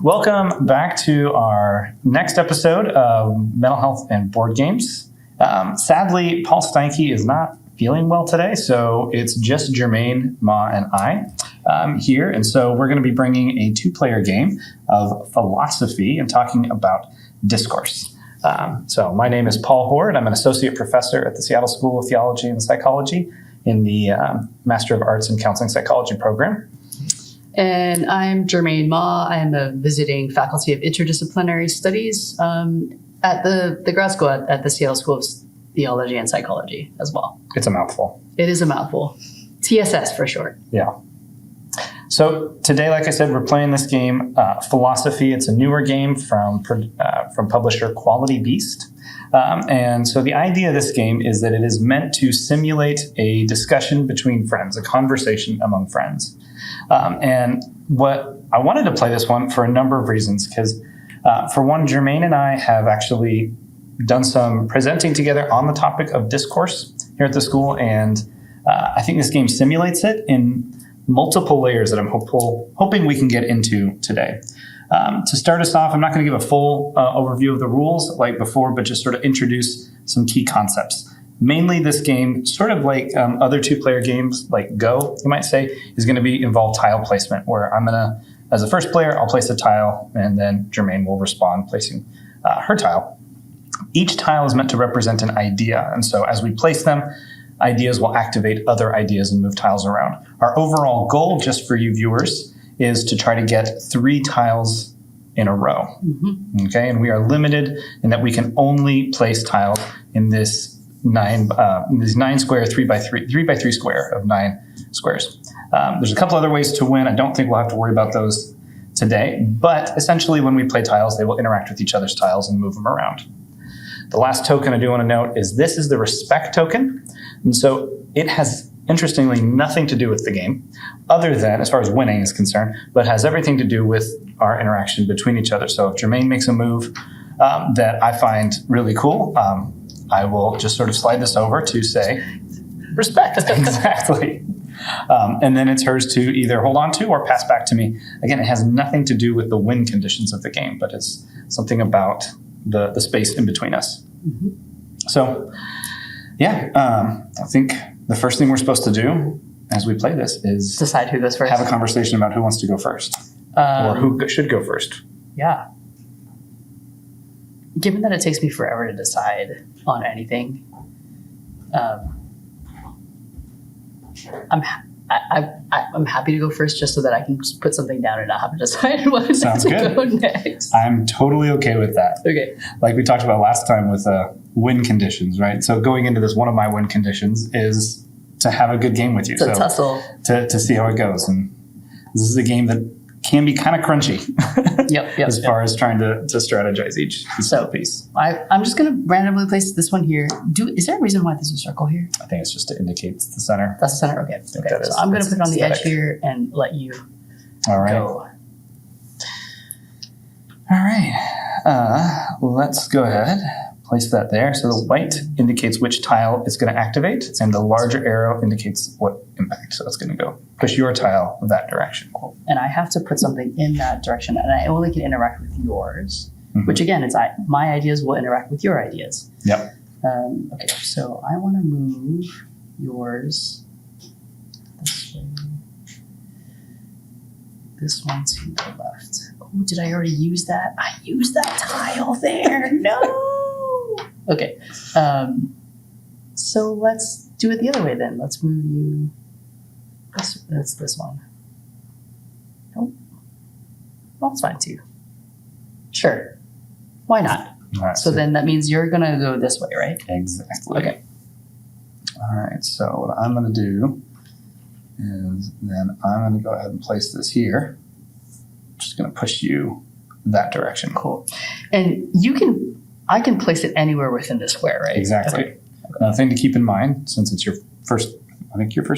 Welcome back to our next episode of Mental Health and Board Games. Sadly, Paul Steinke is not feeling well today, so it's just Jermaine, Ma, and I here. And so we're going to be bringing a two-player game of philosophy and talking about discourse. So my name is Paul Hoard. I'm an associate professor at the Seattle School of Theology and Psychology in the Master of Arts in Counseling Psychology program. And I'm Jermaine Ma. I'm a visiting faculty of interdisciplinary studies at the grad school at the Seattle School of Theology and Psychology as well. It's a mouthful. It is a mouthful. TSS for short. Yeah. So today, like I said, we're playing this game, Philosophy. It's a newer game from publisher Quality Beast. And so the idea of this game is that it is meant to simulate a discussion between friends, a conversation among friends. And what I wanted to play this one for a number of reasons, because for one, Jermaine and I have actually done some presenting together on the topic of discourse here at the school, and I think this game simulates it in multiple layers that I'm hoping we can get into today. To start us off, I'm not going to give a full overview of the rules like before, but just sort of introduce some key concepts. Mainly this game, sort of like other two-player games like Go, you might say, is going to involve tile placement, where I'm going to, as a first player, I'll place a tile, and then Jermaine will respond placing her tile. Each tile is meant to represent an idea, and so as we place them, ideas will activate other ideas and move tiles around. Our overall goal, just for you viewers, is to try to get 3 tiles in a row. Mm-hmm. Okay, and we are limited in that we can only place tiles in this 9 square 3x3 square of 9 squares. There's a couple other ways to win. I don't think we'll have to worry about those today, but essentially when we play tiles, they will interact with each other's tiles and move them around. The last token I do want to note is this is the respect token. And so it has, interestingly, nothing to do with the game, other than, as far as winning is concerned, but has everything to do with our interaction between each other. So if Jermaine makes a move that I find really cool, I will just sort of slide this over to say, respect. Exactly. And then it's hers to either hold on to or pass back to me. Again, it has nothing to do with the win conditions of the game, but it's something about the space in between us. Mm-hmm. So, yeah, I think the first thing we're supposed to do as we play this is decide who goes first. Have a conversation about who wants to go first or who should go first. Yeah. Given that it takes me forever to decide on anything, I'm happy to go first just so that I can just put something down and not have to decide what to go next. I'm totally okay with that. Okay. Like we talked about last time with win conditions, right? So going into this, one of my win conditions is to have a good game with you. To tussle. To see how it goes. And this is a game that can be kind of crunchy. Yep. As far as trying to strategize each piece. I'm just going to randomly place this one here. Is there a reason why there's a circle here? I think it's just to indicate the center. That's the center? Okay. So I'm going to put it on the edge here and let you go. All right. Let's go ahead. Place that there. So the white indicates which tile it's going to activate, and the larger arrow indicates what impact. So it's going to go push your tile that direction. Cool. And I have to put something in that direction, and I only can interact with yours, which again, is my ideas will interact with your ideas. Yep. Okay, so I want to move yours this way. This one to the left. Oh, did I already use that? I used that tile there. No. Okay, so let's do it the other way then. Let's move you. That's this one. Oh, well, that's fine too. Sure, why not? All right, so then that means you're gonna go this way, right? Exactly. Okay. All right. So what I'm gonna do is then I'm gonna go ahead and place this here. Just gonna push you that direction. Cool. And I can place it anywhere within the square, right? Exactly. Okay. Another thing to keep in mind, since it's your first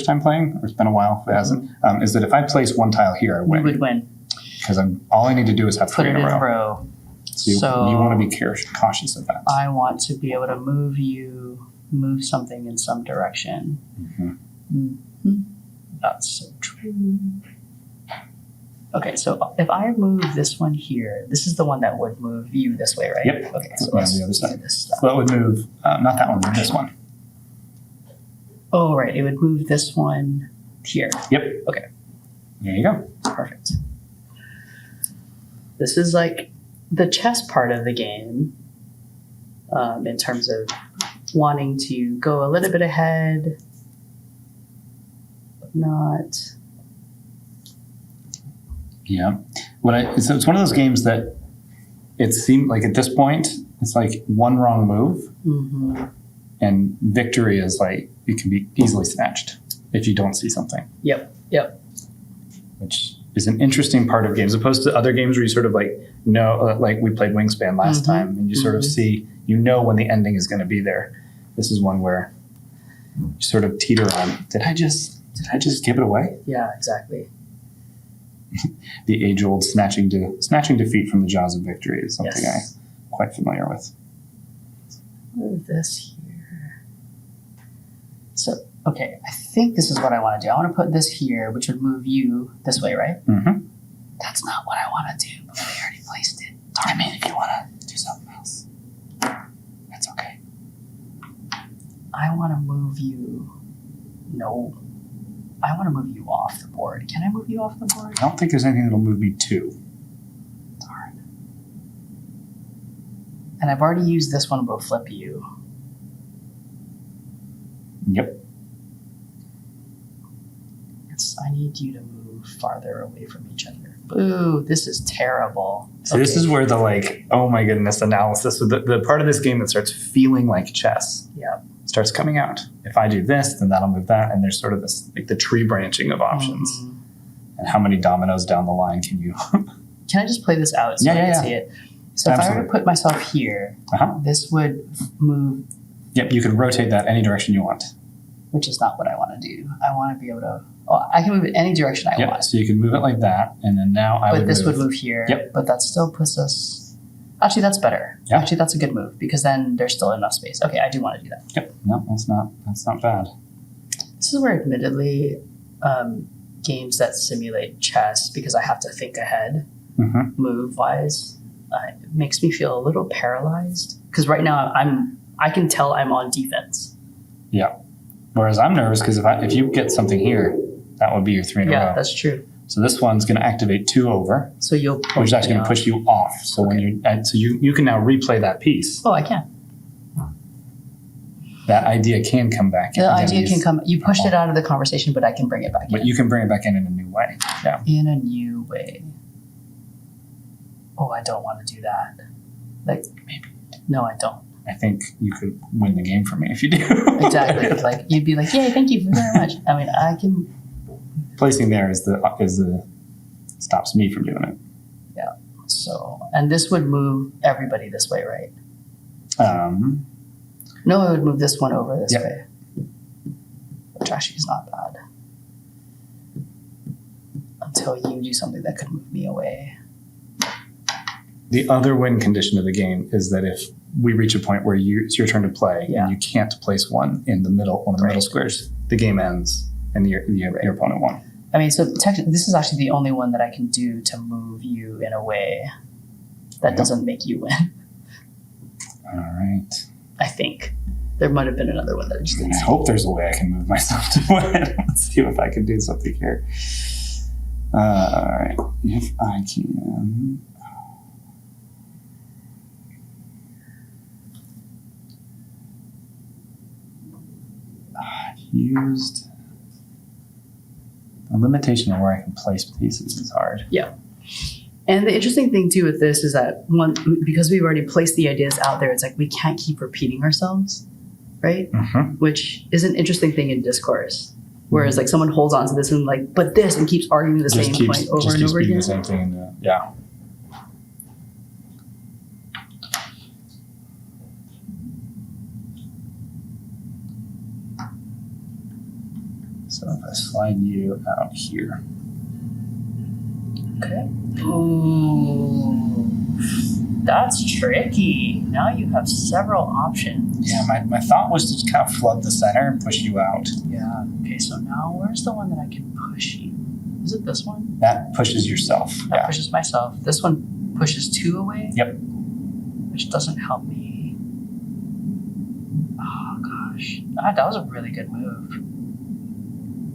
time playing, or it's been a while if it hasn't, is that if I place one tile here, I win. You would win. Because all I need to do is have 3 in a row. So you want to be cautious of that. I want to be able to move something in some direction. Mm-hmm. Mm-hmm. That's so true. Okay, so if I move this one here, this is the one that would move you this way, right? Yep. Okay, so Yeah, let's the other side. do this stuff. Well, it would move, not that one, but this one. Oh, right, it would move this one here. Yep. Okay. There you go. Perfect. This is like the chess part of the game, in terms of wanting to go a little bit ahead, but not. Yeah. So it's one of those games that it seemed like at this point, it's like one wrong move, Mm-hmm. and victory is like, it can be easily snatched if you don't see something, Yep. which is an interesting part of games, opposed to other games where you sort of like know, like we played Wingspan last Mhm. time, and you sort of see, you know when the ending is going to be there. This is one where you sort of teeter on, did I just give it away? Yeah, exactly. The age-old snatching defeat from the jaws of victory is something Yes. I'm quite familiar with. Move this here. So, okay, I think this is what I want to do. I want to put this here, which would move you this way, right? Mm-hmm. That's not what I want to do, but I already placed it. I mean, if you want to do something else, that's okay. I want to move you. No. I want to move you off the board. Can I move you off the board? I don't think there's anything that'll move me too. Darn. And I've already used this one, but flip you. Yep. I need you to move farther away from each other. Boo, this is terrible. So this is where the like, oh my goodness analysis, so the part of this game that starts feeling like chess starts coming out. If I do this, then that'll move that, and there's sort of this, like the tree branching of options. Mhm. And how many dominoes down the line can you? Can I just play this out so I can see it? So if I were Absolutely. to put myself here, Uh-huh. this would move, Yep, you can rotate that any direction you want. which is not what I want to do. I want to be able to, I can move it any direction I Yep, want. so you can move it like that, and then now I But would this move. would move here. Yep. But that still puts us. Actually, that's better. Yeah. Actually, that's a good move because then there's still enough space. Okay, I do want to do that. Yep, no, that's not bad. This is where, admittedly, games that simulate chess, because I have to think ahead, Mm-hmm. move wise, it makes me feel a little paralyzed. Because right now I can tell I'm on defense. Yeah. Whereas I'm nervous because if you get something here, that would be your 3 in a Yeah, row. that's true. So this one's going to activate 2 over, So you'll which point is actually me going to off. push you off. So when you can now replay that piece. Oh, I can. That idea can come back. The Again, idea can these- come. You pushed it out of the conversation, but I can bring it back But in. you can bring it back in a new way. Yeah. In a new way. Oh, I don't want to do that. Like, Maybe. no, I don't. I think you could win the game for me if you do. Exactly. Like, you'd be like, yay, thank you very much. I mean, I can. Placing there is the stops me from doing it. So, and this would move everybody this way, right? No, it would move this one over this Yep. way. Which actually is not bad. Until you do something that could move me away. The other win condition of the game is that if we reach a point where it's your turn to play Yeah. and you can't place one in the middle, one of the middle squares, the game ends and your opponent won. I mean, so technically, this is actually the only one that I can do to move you in a way that Yeah. doesn't make you win. All right. I think. There might have been another one that I just didn't I see. hope there's a way I can move myself to win. Let's see if I can do something here. All right. If I can. I've used a limitation on where I can place pieces is hard. And the interesting thing too with this is that because we've already placed the ideas out there, it's like we can't keep repeating ourselves, right? Mm-hmm. Which is an interesting thing in discourse. Whereas like someone holds on to this and like, but this, and keeps arguing the same point over and over being again. the same thing. Yeah. So if I slide you out here. Okay. Ooh, that's tricky. Now you have several options. Yeah, my thought was to just kind of flood the center and push you out. Yeah. Okay, so now where's the one that I can push you? Is it this one? That pushes yourself. That pushes myself. This one pushes 2 away? Yep. Which doesn't help me. Oh, gosh. That was a really good move.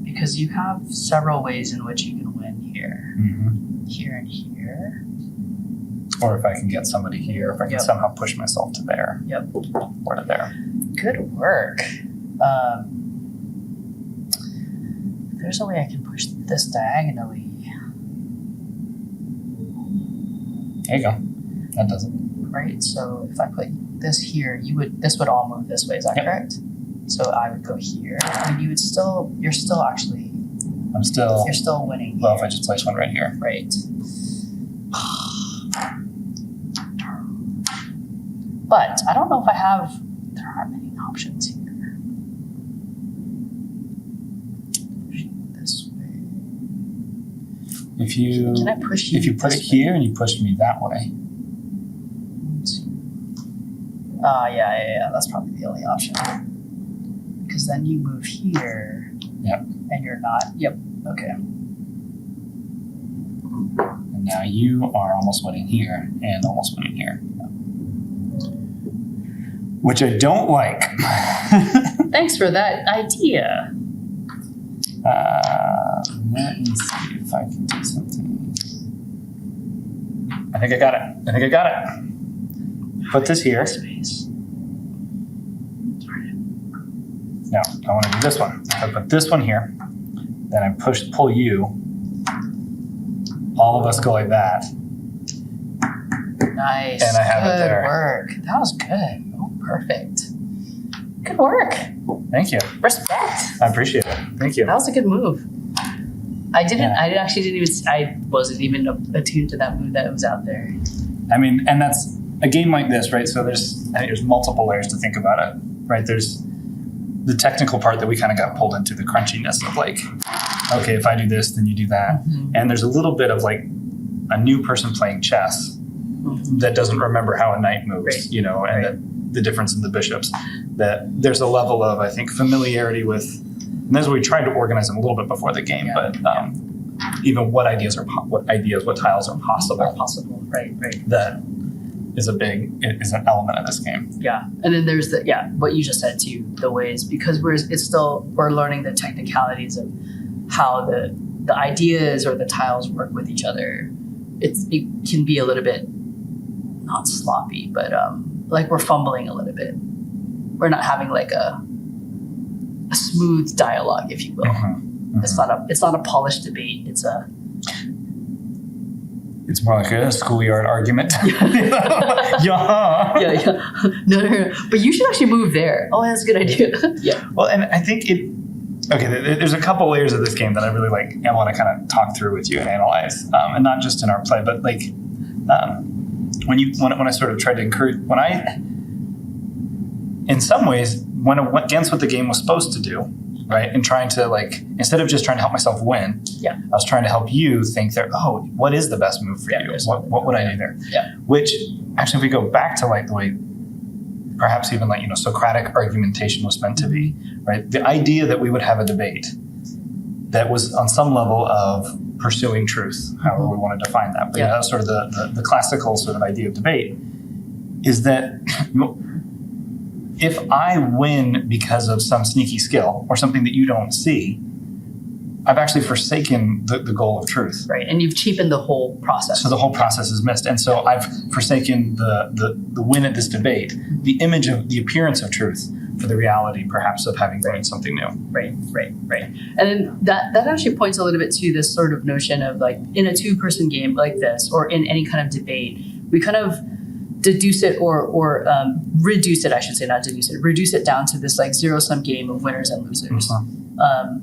Because you have several ways in which you can win here. Mm-hmm. Here and here. Or if I can get somebody here, if I can somehow push myself to there. Yep. Or to there. Good work. There's a way I can push this diagonally. There you go. That does it. Right? So if I put this here, this would all move this way, is that correct? So I would go here. I mean, you're still winning. Well, if I just place one right here. Right. But I don't know if there aren't many options here. This way. Can I push you? If you put it here and you push me that way. Yeah. That's probably the only option. Because then you move here. Yep. And you're not. Yep. Okay. And now you are almost winning here and almost winning here. Which I don't like. Thanks for that idea. Let me see if I can do something. I think I got it. Put this here. Space. No, I want to do this one. I put this one here. Then I pull you. All of us go like that. Nice. And I have it there. Good work. That was good. Oh, perfect. Good work. Thank you. Respect. I appreciate it. Thank you. That was a good move. I wasn't even attuned to that move that was out there. I mean, and that's a game like this, right? So there's multiple layers to think about it, right? There's the technical part that we kind of got pulled into, the crunchiness of like, okay, if I do this, then you do that. Mm-hmm. And there's a little bit of like a new person playing chess that doesn't remember how a knight moves, and the difference in the bishops. That there's a level of, I think, familiarity with, and that's what we tried to organize them a little bit before the game, but even what tiles are possible. Right. That is an element of this game. Yeah, and then there's what you just said too, the ways, because we're learning the technicalities of how the ideas or the tiles work with each other. It can be a little bit not sloppy, but like we're fumbling a little bit. We're not having like a smooth dialogue, if you will. Mm-hmm. Mm-hmm. It's not a polished debate. It's more like a schoolyard argument. Yeah. No. But you should actually move there. Oh, that's a good idea. Yeah. Well, and I think there's a couple layers of this game that I really like and want to kind of talk through with you and analyze, and not just in our play, but like when I sort of tried to encourage, in some ways went against what the game was supposed to do, right? And trying to like, instead of just trying to help myself win, I was trying to help you think that, what is the best move for you? What would I do there? Yeah. Which actually, if we go back to like the way perhaps even like, Socratic argumentation was meant to be, right? The idea that we would have a debate that was on some level of pursuing truth, however we want to define that. But that was sort of the classical sort of idea of debate, is that if I win because of some sneaky skill or something that you don't see, I've actually forsaken the goal of truth. Right, and you've cheapened the whole process. So the whole process is missed. And so I've forsaken the win at this debate, the image of the appearance of truth for the reality, perhaps, of having learned something new. Right. And then that actually points a little bit to this sort of notion of like, in a two-person game like this, or in any kind of debate, we kind of deduce it or reduce it, I should say, not deduce it, reduce it down to this like zero-sum game of winners and losers. Mm-hmm.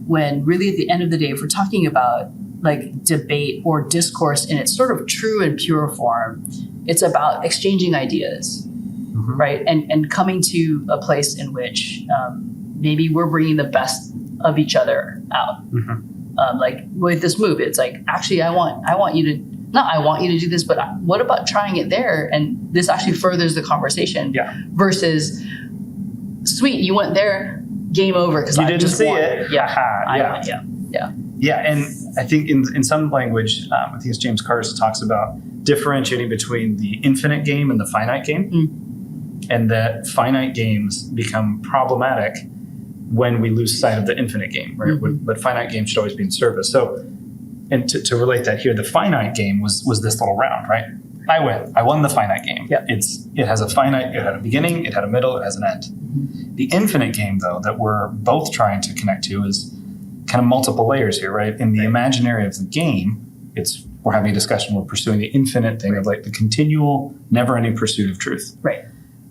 When really at the end of the day, if we're talking about like debate or discourse in its sort of true and pure form, it's about exchanging ideas, right? And coming to a place in which maybe we're bringing the best of each other out. Like with this move, it's like, actually, I want you to do this, but what about trying it there? And this actually furthers the conversation versus, sweet, you went there, game over because I didn't just see won. it. Yeah. Yeah. And I think in some language, I think it's James Carter talks about differentiating between the infinite game and the finite game, and that finite games become problematic when we lose sight of the infinite game, right? But finite games should always be in service. So, and to relate that here, the finite game was this little round, right? I win. I won the finite game. Yeah. It has a finite, it had a beginning, it had a middle, it has an end. The infinite game, though, that we're both trying to connect to is kind of multiple layers here, right? In the imaginary of the game, we're having a discussion, we're pursuing the infinite thing of like the continual, never-ending pursuit of truth. Right.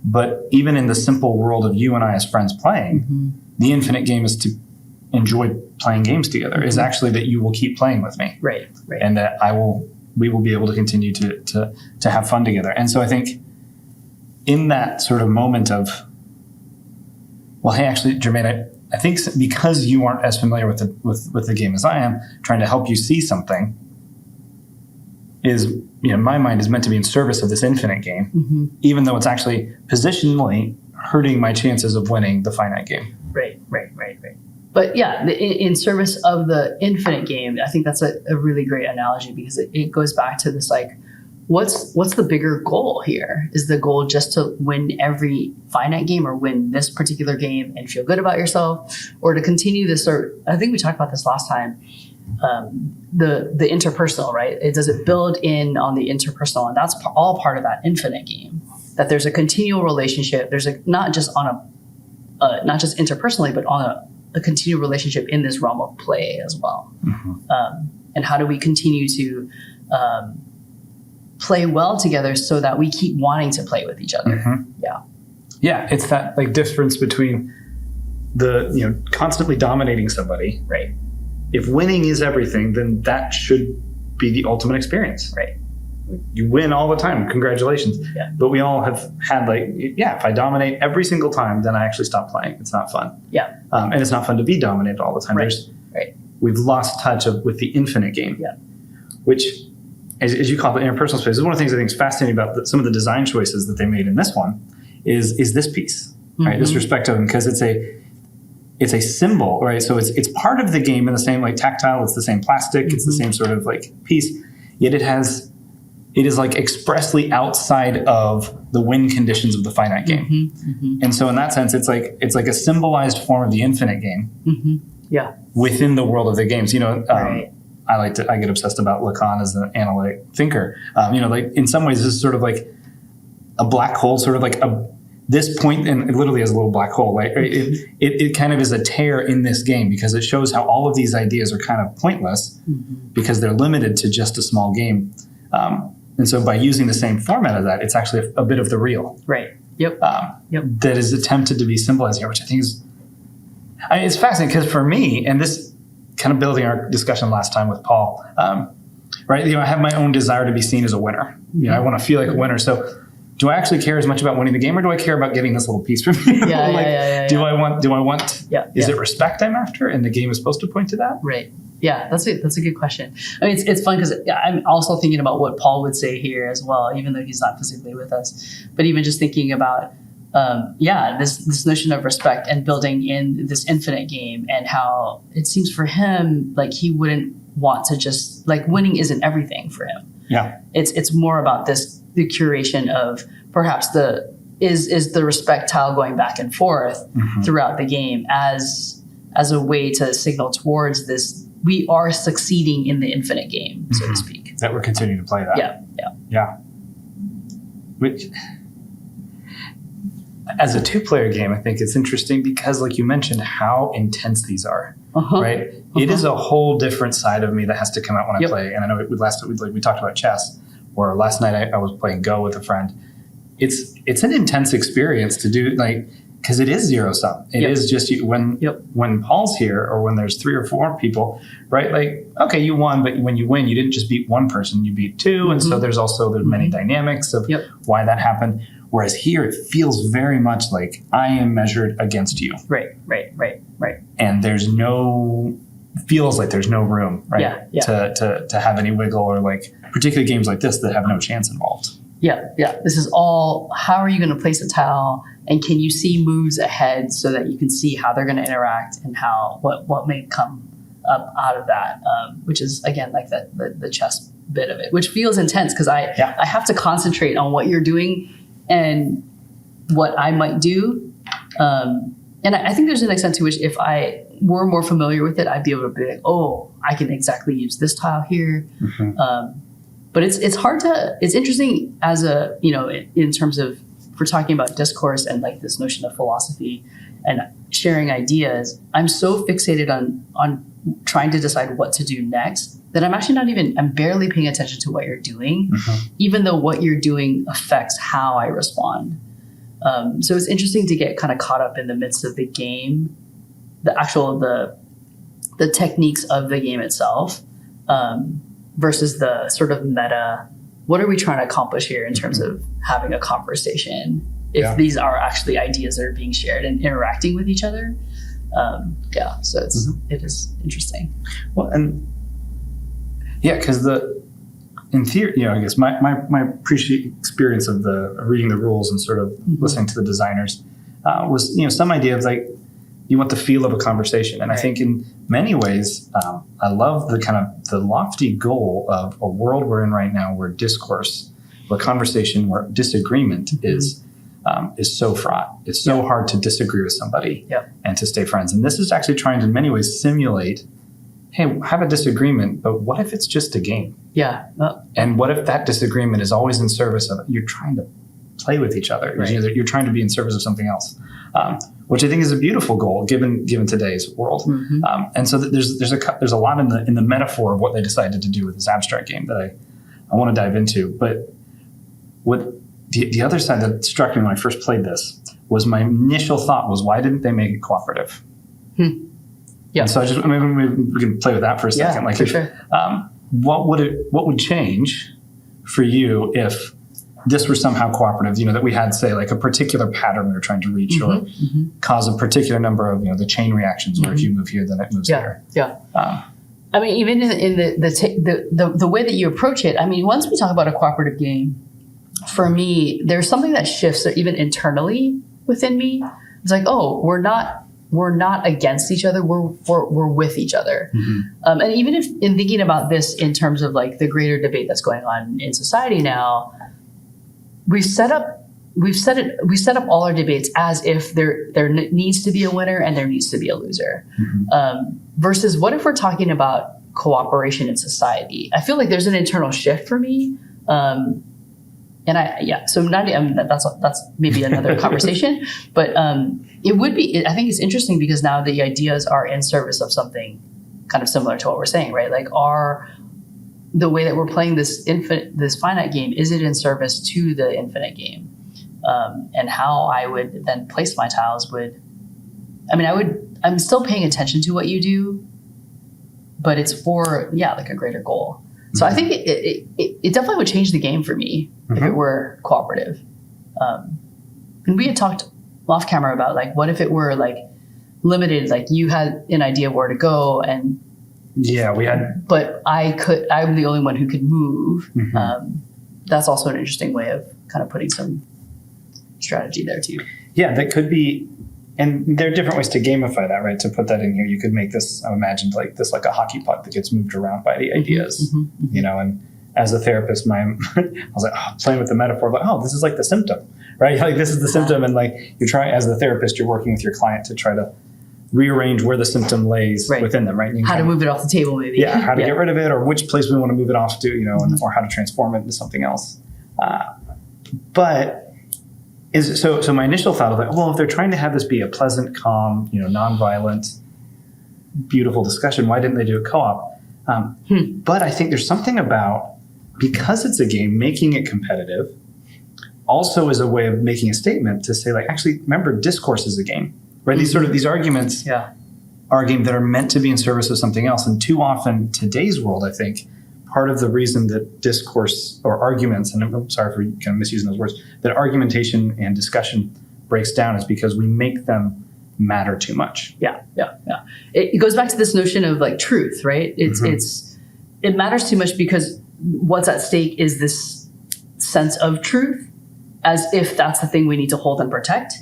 But even in the simple world of you and I as friends playing, the infinite game is to enjoy playing games together, is actually that you will keep playing with me. Right. Right. And that we will be able to continue to have fun together. And so I think in that sort of moment of, well, hey, actually, Jermaine, I think because you aren't as familiar with the game as I am, trying to help you see something is, in my mind, is meant to be in service of this infinite game, even though it's actually positionally hurting my chances of winning the finite game. Right. But yeah, in service of the infinite game, I think that's a really great analogy, because it goes back to this, like, what's the bigger goal here? Is the goal just to win every finite game or win this particular game and feel good about yourself, or to continue this I think we talked about this last time, the interpersonal, right? Does it build in on the interpersonal? And that's all part of that infinite game, that there's a continual relationship. There's not just interpersonally, but on a continual relationship in this realm of play as well. And how do we continue to play well together so that we keep wanting to play with each other? Yeah, it's that like difference between the constantly dominating somebody. Right. If winning is everything, then that should be the ultimate experience. Right. You win all the time. Congratulations. Yeah. But we all have had if I dominate every single time, then I actually stop playing. It's not fun. Yeah. And it's not fun to be dominated all the time. Right. We've lost touch with the infinite game. Yeah. Which, as you call it, interpersonal space, is one of the things I think is fascinating about some of the design choices that they made in this one is this piece, right? This respect of them, because it's a symbol, right? So it's part of the game in the same like tactile, it's the same plastic, it's the same sort of like piece, yet it is like expressly outside of the win conditions of the finite game. And so in that sense, it's like a symbolized form of the infinite game within the world of the games. Right. I get obsessed about Lacan as an analytic thinker. Like in some ways, this is sort of like a black hole, sort of like this point, and it literally is a little black hole. Right? It kind of is a tear in this game, because it shows how all of these ideas are kind of pointless because they're limited to just a small game. And so by using the same format of that, it's actually a bit of the real. Right. Yep. That is attempted to be symbolized here, which I think is, it's fascinating, because for me, and this kind of building our discussion last time with Paul, right? I have my own desire to be seen as a winner. I want to feel like a winner. So do I actually care as much about winning the game, or do I care about getting this little piece from you? Do I want, is it respect I'm after? And the game is supposed to point to that? Right. Yeah, that's a good question. I mean, it's fun because I'm also thinking about what Paul would say here as well, even though he's not physically with us. But even just thinking about, this notion of respect and building in this infinite game, and how it seems for him like he wouldn't want to just, like, winning isn't everything for him. Yeah, it's more about the curation of perhaps is the respect tile going back and forth throughout the game as a way to signal towards this. We are succeeding in the infinite game, so to speak. That we're continuing to play that. Yeah. Which, as a two-player game, I think it's interesting because, like you mentioned, how intense these are, right? It is a whole different side of me that has to come out when I play. And I know we talked about chess, or last night I was playing Go with a friend. It's an intense experience to do, like, because it is zero sum. It is just when Paul's here, or when there's 3 or 4 people, right? Like, okay, you won, but when you win, you didn't just beat one person, you beat 2. And so there's many dynamics of why that happened. Whereas here, it feels very much like I am measured against you. Right. And feels like there's no room, right? To have any wiggle, or like particularly games like this that have no chance involved. Yeah. This is all, how are you going to place a tile, and can you see moves ahead so that you can see how they're going to interact and what may come up out of that, which is again like the chess bit of it, which feels intense because I have to concentrate on what you're doing and what I might do. And I think there's an extent to which if I were more familiar with it, I'd be able to be like, oh, I can exactly use this tile here. But it's hard to, it's interesting as a, in terms of, if we're talking about discourse and like this notion of philosophy and sharing ideas, I'm so fixated on trying to decide what to do next that I'm actually I'm barely paying attention to what you're doing, even though what you're doing affects how I respond. So it's interesting to get kind of caught up in the midst of the game, the techniques of the game itself, versus the sort of meta, what are we trying to accomplish here in terms of having a conversation, if these are actually ideas that are being shared and interacting with each other. So it is interesting. Well, and because in theory, I guess my experience of reading the rules and sort of listening to the designers was, some idea of like, you want the feel of a conversation. And I think in many ways, I love the lofty goal of a world we're in right now where discourse, where conversation, where disagreement is so fraught. It's so hard to disagree with somebody and to stay friends. And this is actually trying to in many ways simulate, hey, have a disagreement, but what if it's just a game? And what if that disagreement is always in service of, you're trying to play with each other. Right. You're trying to be in service of something else, which I think is a beautiful goal given today's world. And so there's a lot in the metaphor of what they decided to do with this abstract game that I want to dive into. But what the other side that struck me when I first played this was my initial thought was, why didn't they make it cooperative? And so maybe we can play with that for a second. For sure. What would change for you if this were somehow cooperative, that we had, say, like a particular pattern we were trying to reach or cause a particular number of, the chain reactions where if you move here, then it moves there. I mean, even in the way that you approach it, I mean, once we talk about a cooperative game, for me, there's something that shifts even internally within me. It's like, oh, we're not against each other. We're with each other. And even if in thinking about this in terms of like the greater debate that's going on in society now, we set up all our debates as if there needs to be a winner and there needs to be a loser. Versus what if we're talking about cooperation in society? I feel like there's an internal shift for me. So 90, that's maybe another conversation, but it would be, I think it's interesting because now the ideas are in service of something kind of similar to what we're saying, right? Like the way that we're playing this finite game, is it in service to the infinite game? And how I would then place my tiles I'm still paying attention to what you do, but it's for, like a greater goal. So I think it definitely would change the game for me if it were cooperative. And we had talked off camera about like, what if it were like limited, like you had an idea of where to go and we had, but I'm the only one who could move. That's also an interesting way of kind of putting some strategy there too. That could be, and there are different ways to gamify that, right? To put that in here, you could make this, I imagined like this, like a hockey puck that gets moved around by the ideas, and as a therapist, I was like, playing with the metaphor, like, this is like the symptom, right? Like this is the symptom. And like you try, as the therapist, you're working with your client to try to rearrange where the symptom lays within them, right? How to move it off the table, maybe. How to get rid of it, or which place we want to move it off to, or how to transform it into something else. But so my initial thought was like, well, if they're trying to have this be a pleasant, calm, nonviolent, beautiful discussion, why didn't they do a co-op? But I think there's something about, because it's a game, making it competitive also is a way of making a statement to say, like, actually, remember, discourse is a game, right? These arguments are a game that are meant to be in service of something else. And too often, today's world, I think, part of the reason that discourse or arguments, and I'm sorry for kind of misusing those words, that argumentation and discussion breaks down is because we make them matter too much. It goes back to this notion of like truth, right? It matters too much because what's at stake is this sense of truth, as if that's the thing we need to hold and protect.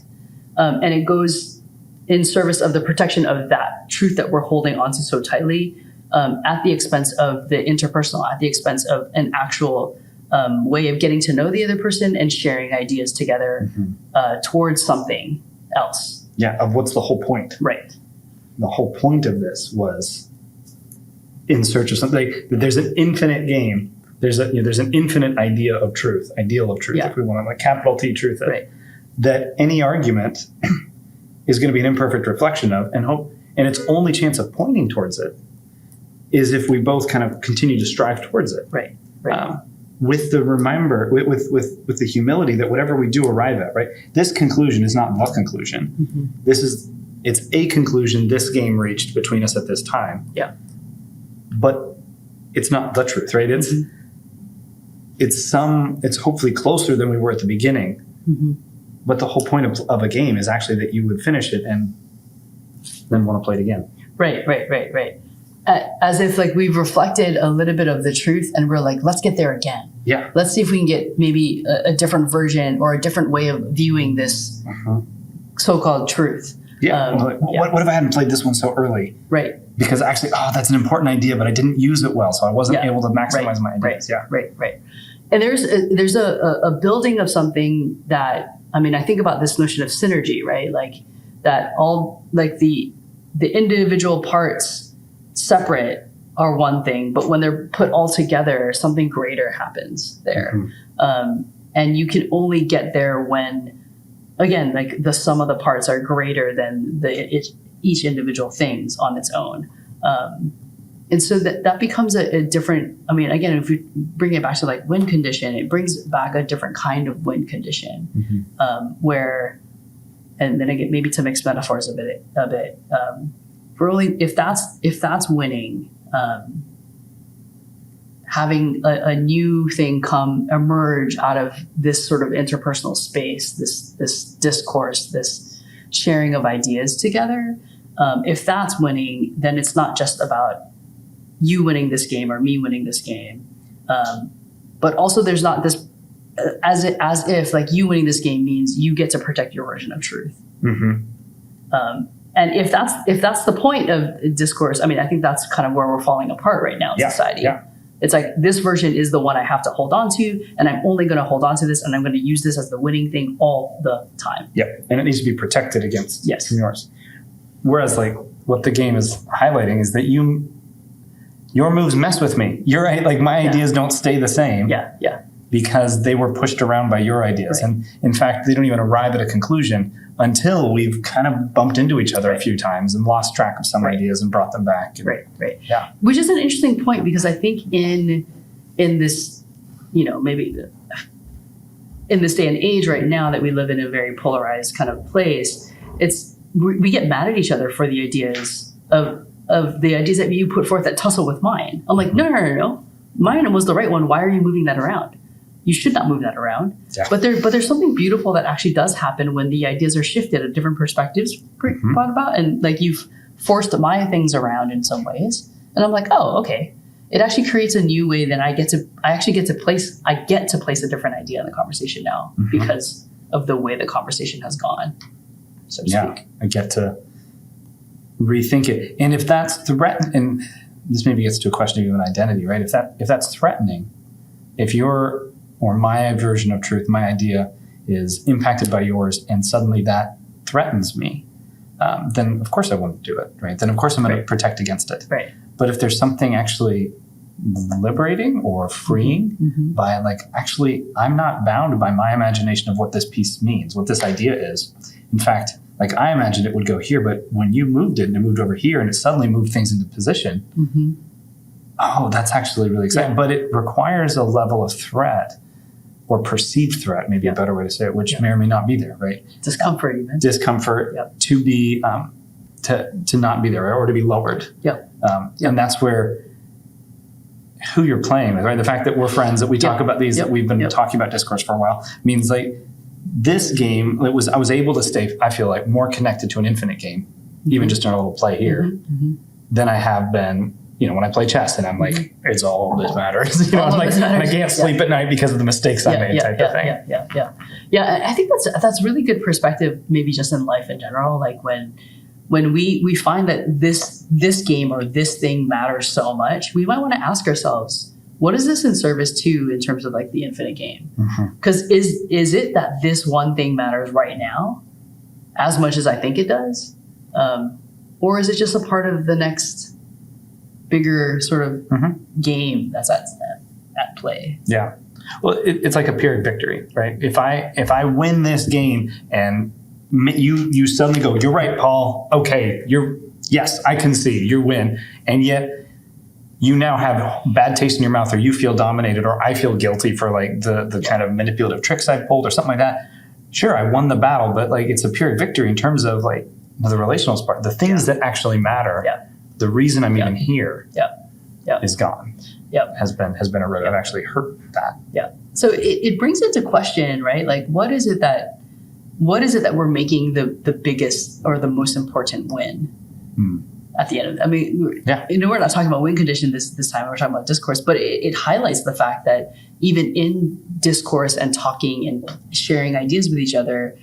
And it goes in service of the protection of that truth that we're holding onto so tightly, at the expense of the interpersonal, at the expense of an actual way of getting to know the other person and sharing ideas together towards something else. Yeah, of what's the whole point? Right. The whole point of this was in search of something. Like, there's an infinite game. There's an infinite ideal of truth, if we want to, like capital T truth, that any argument is going to be an imperfect reflection of, and its only chance of pointing towards it is if we both kind of continue to strive towards it. Right. With the humility that whatever we do arrive at, right? This conclusion is not the conclusion. It's a conclusion this game reached between us at this time. Yeah. But it's not the truth, right? It's hopefully closer than we were at the beginning. But the whole point of a game is actually that you would finish it and then want to play it again. Right. As if like we've reflected a little bit of the truth and we're like, let's get there again. Yeah. Let's see if we can get maybe a different version or a different way of viewing this so-called truth. Yeah. What if I hadn't played this one so early? Right. Because actually, that's an important idea, but I didn't use it well, so I wasn't able to maximize my ideas. Right. And there's a building of something that, I mean, I think about this notion of synergy, right? Like that all, like the individual parts separate are one thing, but when they're put all together, something greater happens there. And you can only get there when, again, like the sum of the parts are greater than each individual things on its own. And so that becomes a different, I mean, again, if we bring it back to like win condition, it brings back a different kind of win condition where, and then again, maybe to mix metaphors a bit, really, if that's winning, having a new thing emerge out of this sort of interpersonal space, this discourse, this sharing of ideas together, if that's winning, then it's not just about you winning this game or me winning this game, but also there's not this as if like you winning this game means you get to protect your version of truth. And if that's the point of discourse, I mean, I think that's kind of where we're falling apart right now in society. Yeah. It's like this version is the one I have to hold on to, and I'm only going to hold on to this, and I'm going to use this as the winning thing all the time. Yep, and it needs to be protected against from yours. Whereas, like, what the game is highlighting is that your moves mess with me. Like my ideas don't stay the same. Because they were pushed around by your ideas, and in fact, they don't even arrive at a conclusion until we've kind of bumped into each other a few times and lost track of some ideas and brought them back. And, Yeah. Which is an interesting point, because I think in this, maybe in this day and age right now that we live in a very polarized kind of place, we get mad at each other for the ideas of the ideas that you put forth that tussle with mine. I'm like, no. Mine was the right one. Why are you moving that around? You should not move that around. Yeah. But there's something beautiful that actually does happen when the ideas are shifted at different perspectives brought about, and like you've forced my things around in some ways. And I'm like, oh, okay. It actually creates a new way that I get to place a different idea in the conversation now because of the way the conversation has gone, so to speak. I get to rethink it. And if that's threatening, and this maybe gets to a question of even identity, right? If that's threatening, if you're or my version of truth, my idea is impacted by yours, and suddenly that threatens me, then of course I won't do it, right? Then of course I'm going to protect against it. Right. But if there's something actually liberating or freeing by like, actually, I'm not bound by my imagination of what this piece means, what this idea is. In fact, like I imagined it would go here, but when you moved it and it moved over here and it suddenly moved things into position, that's actually really exciting. Yeah. But it requires a level of threat, or perceived threat, maybe a better way to say it, which may or may not be there, right? Discomfort even. Discomfort to be, to not be there, or to be lowered. And that's where who you're playing with, right? The fact that we're friends, that we talk about these, that we've been talking about discourse for a while, means like this game, I was able to stay, I feel like, more connected to an infinite game, even just in our little play here, than I have been, when I play chess and I'm like, it's all that matters. I'm like, and I can't sleep at night because of the mistakes I made type of thing. Yeah, I think that's really good perspective, maybe just in life in general. Like when we find that this game or this thing matters so much, we might want to ask ourselves, what is this in service to in terms of like the infinite game? Because is it that this one thing matters right now as much as I think it does? Or is it just a part of the next bigger sort of game that's at play? Yeah. Well, it's like a pyrrhic victory, right? If I win this game and you suddenly go, you're right, Paul. Okay, yes, I can see you win, and yet you now have bad taste in your mouth, or you feel dominated, or I feel guilty for like the kind of manipulative tricks I pulled, or something like that. Sure, I won the battle, but like it's a pyrrhic victory in terms of like the relational part, the things that actually matter. Yeah. The reason I'm even here. Yeah. Is gone. Yep. Has been eroded. I've actually heard that. Yeah. So it brings into question, right? Like, what is it that we're making the biggest or the most important win at the end of it? I mean, we're not talking about win condition this time. We're talking about discourse, but it highlights the fact that even in discourse and talking and sharing ideas with each other,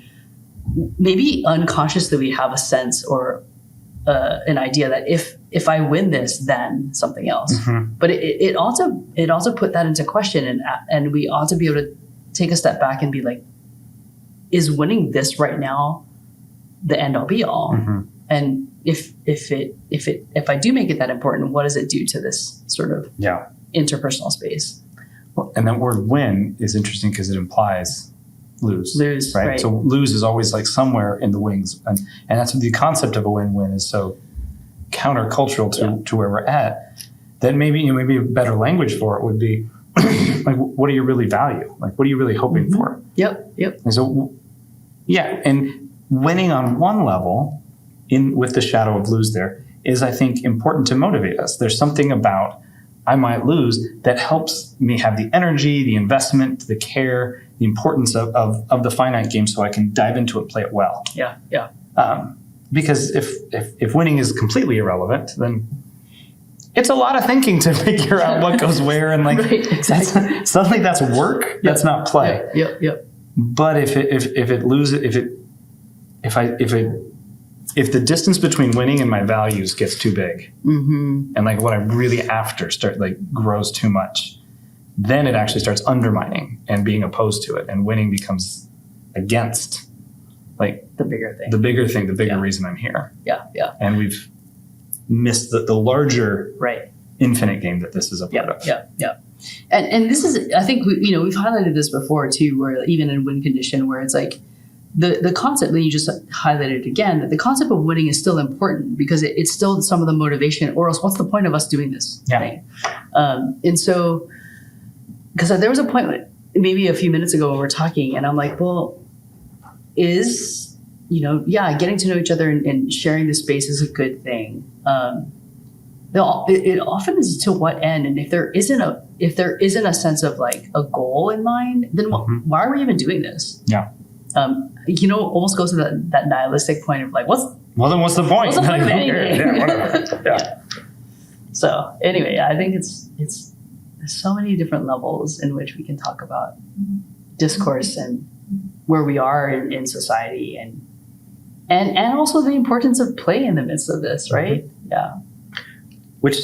maybe unconsciously we have a sense or an idea that if I win this, then something else. But it also put that into question, and we ought to be able to take a step back and be like, is winning this right now the end all be all? And if I do make it that important, what does it do to this sort of interpersonal space? Well, and that word "win" is interesting because it implies lose, right? So lose is always like somewhere in the wings, and that's the concept of a win-win is so countercultural to where we're at. That maybe a better language for it would be like, what do you really value? Like, what are you really hoping for? Yep. And so, and winning on one level, with the shadow of lose, there is, I think, important to motivate us. There's something about I might lose that helps me have the energy, the investment, the care, the importance of the finite game, so I can dive into it, play it well. Yeah. Because if winning is completely irrelevant, then it's a lot of thinking to figure out what goes where, and like suddenly that's work. That's not play. Yep. But if the distance between winning and my values gets too big, and like what I'm really after grows too much, then it actually starts undermining and being opposed to it, and winning becomes against like the bigger thing, reason I'm here. Yeah. And we've missed the larger infinite game that this is a part of. Yeah. And this is, I think we've highlighted this before too, where even in win condition, where it's like the concept that you just highlighted again, that the concept of winning is still important because it's still some of the motivation, or else what's the point of us doing this thing? And so, because there was a point maybe a few minutes ago when we were talking, and I'm like, well, getting to know each other and sharing the space is a good thing. It often is to what end? And if there isn't a sense of like a goal in mind, then why are we even doing this? Yeah. Almost goes to that nihilistic point of like, what's the point? What's the point of anything? Yeah, whatever. Yeah. So anyway, I think it's there's so many different levels in which we can talk about discourse and where we are in society, and also the importance of play in the midst of this, right? Yeah. Which,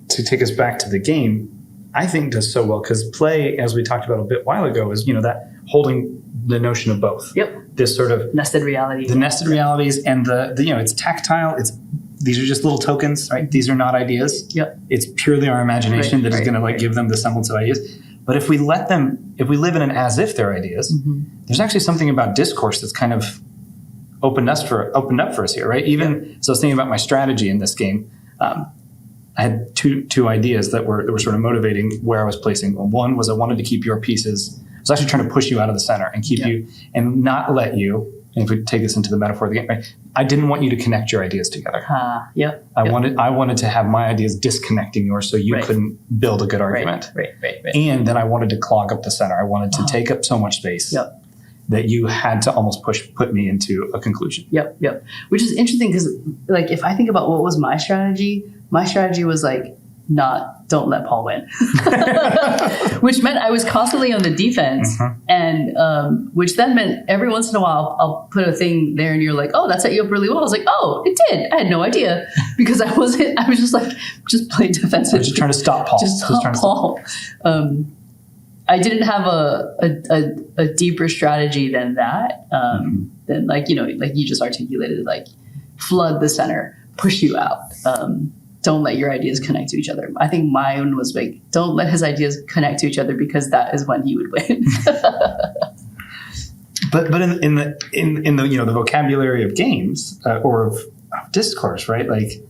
to take us back to the game, I think does so well, because play, as we talked about a bit while ago, is that holding the notion of both. Yep. This sort of nested reality. The nested realities, and the it's tactile. These are just little tokens, right? These are not ideas. Yep. It's purely our imagination that is going to give them the semblance of ideas. But if we live in an as if they're ideas, there's actually something about discourse that's kind of opened up for us here, right? So I was thinking about my strategy in this game. I had two ideas that were sort of motivating where I was placing. One was I wanted to keep your pieces. I was actually trying to push you out of the center and keep you, and not let you. And if we take this into the metaphor of the game, right? I didn't want you to connect your ideas together. I wanted to have my ideas disconnecting yours, so you couldn't build a good argument. Right. And then I wanted to clog up the center. I wanted to take up so much space that you had to almost put me into a conclusion. Yep. Which is interesting because, like, if I think about what was my strategy was like, not don't let Paul win, which meant I was constantly on the defense, and which then meant every once in a while I'll put a thing there, and you're like, "Oh, that set you up really well." I was like, "Oh, it did." I had no idea because I was just like just playing defensive, just trying to stop Paul. Just stop Paul. I didn't have a deeper strategy than that. Than like you just articulated, like flood the center, push you out. Don't let your ideas connect to each other. I think mine was like, don't let his ideas connect to each other because that is when he would win. but in the the vocabulary of games or of discourse, right? Like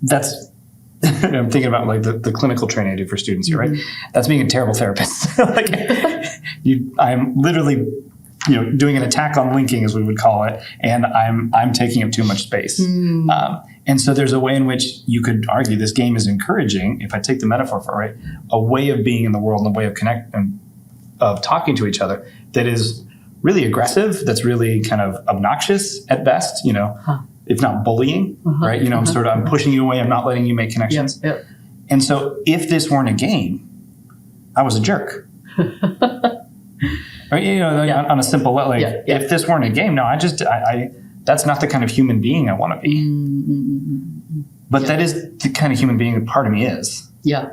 that's I'm thinking about like the clinical training I do for students here, right? That's being a terrible therapist. Like I'm literally doing an attack on linking, as we would call it, and I'm taking up too much space. And so there's a way in which you could argue this game is encouraging, if I take the metaphor for it, right, a way of being in the world and a way of of talking to each other that is really aggressive, that's really kind of obnoxious at best, if not bullying, right? I'm pushing you away, I'm not letting you make connections. Yep. And so if this weren't a game, I was a jerk. Right? On a simple level, if this weren't a game, no, I that's not the kind of human being I want to be. But that is the kind of human being that part of me is. Yeah,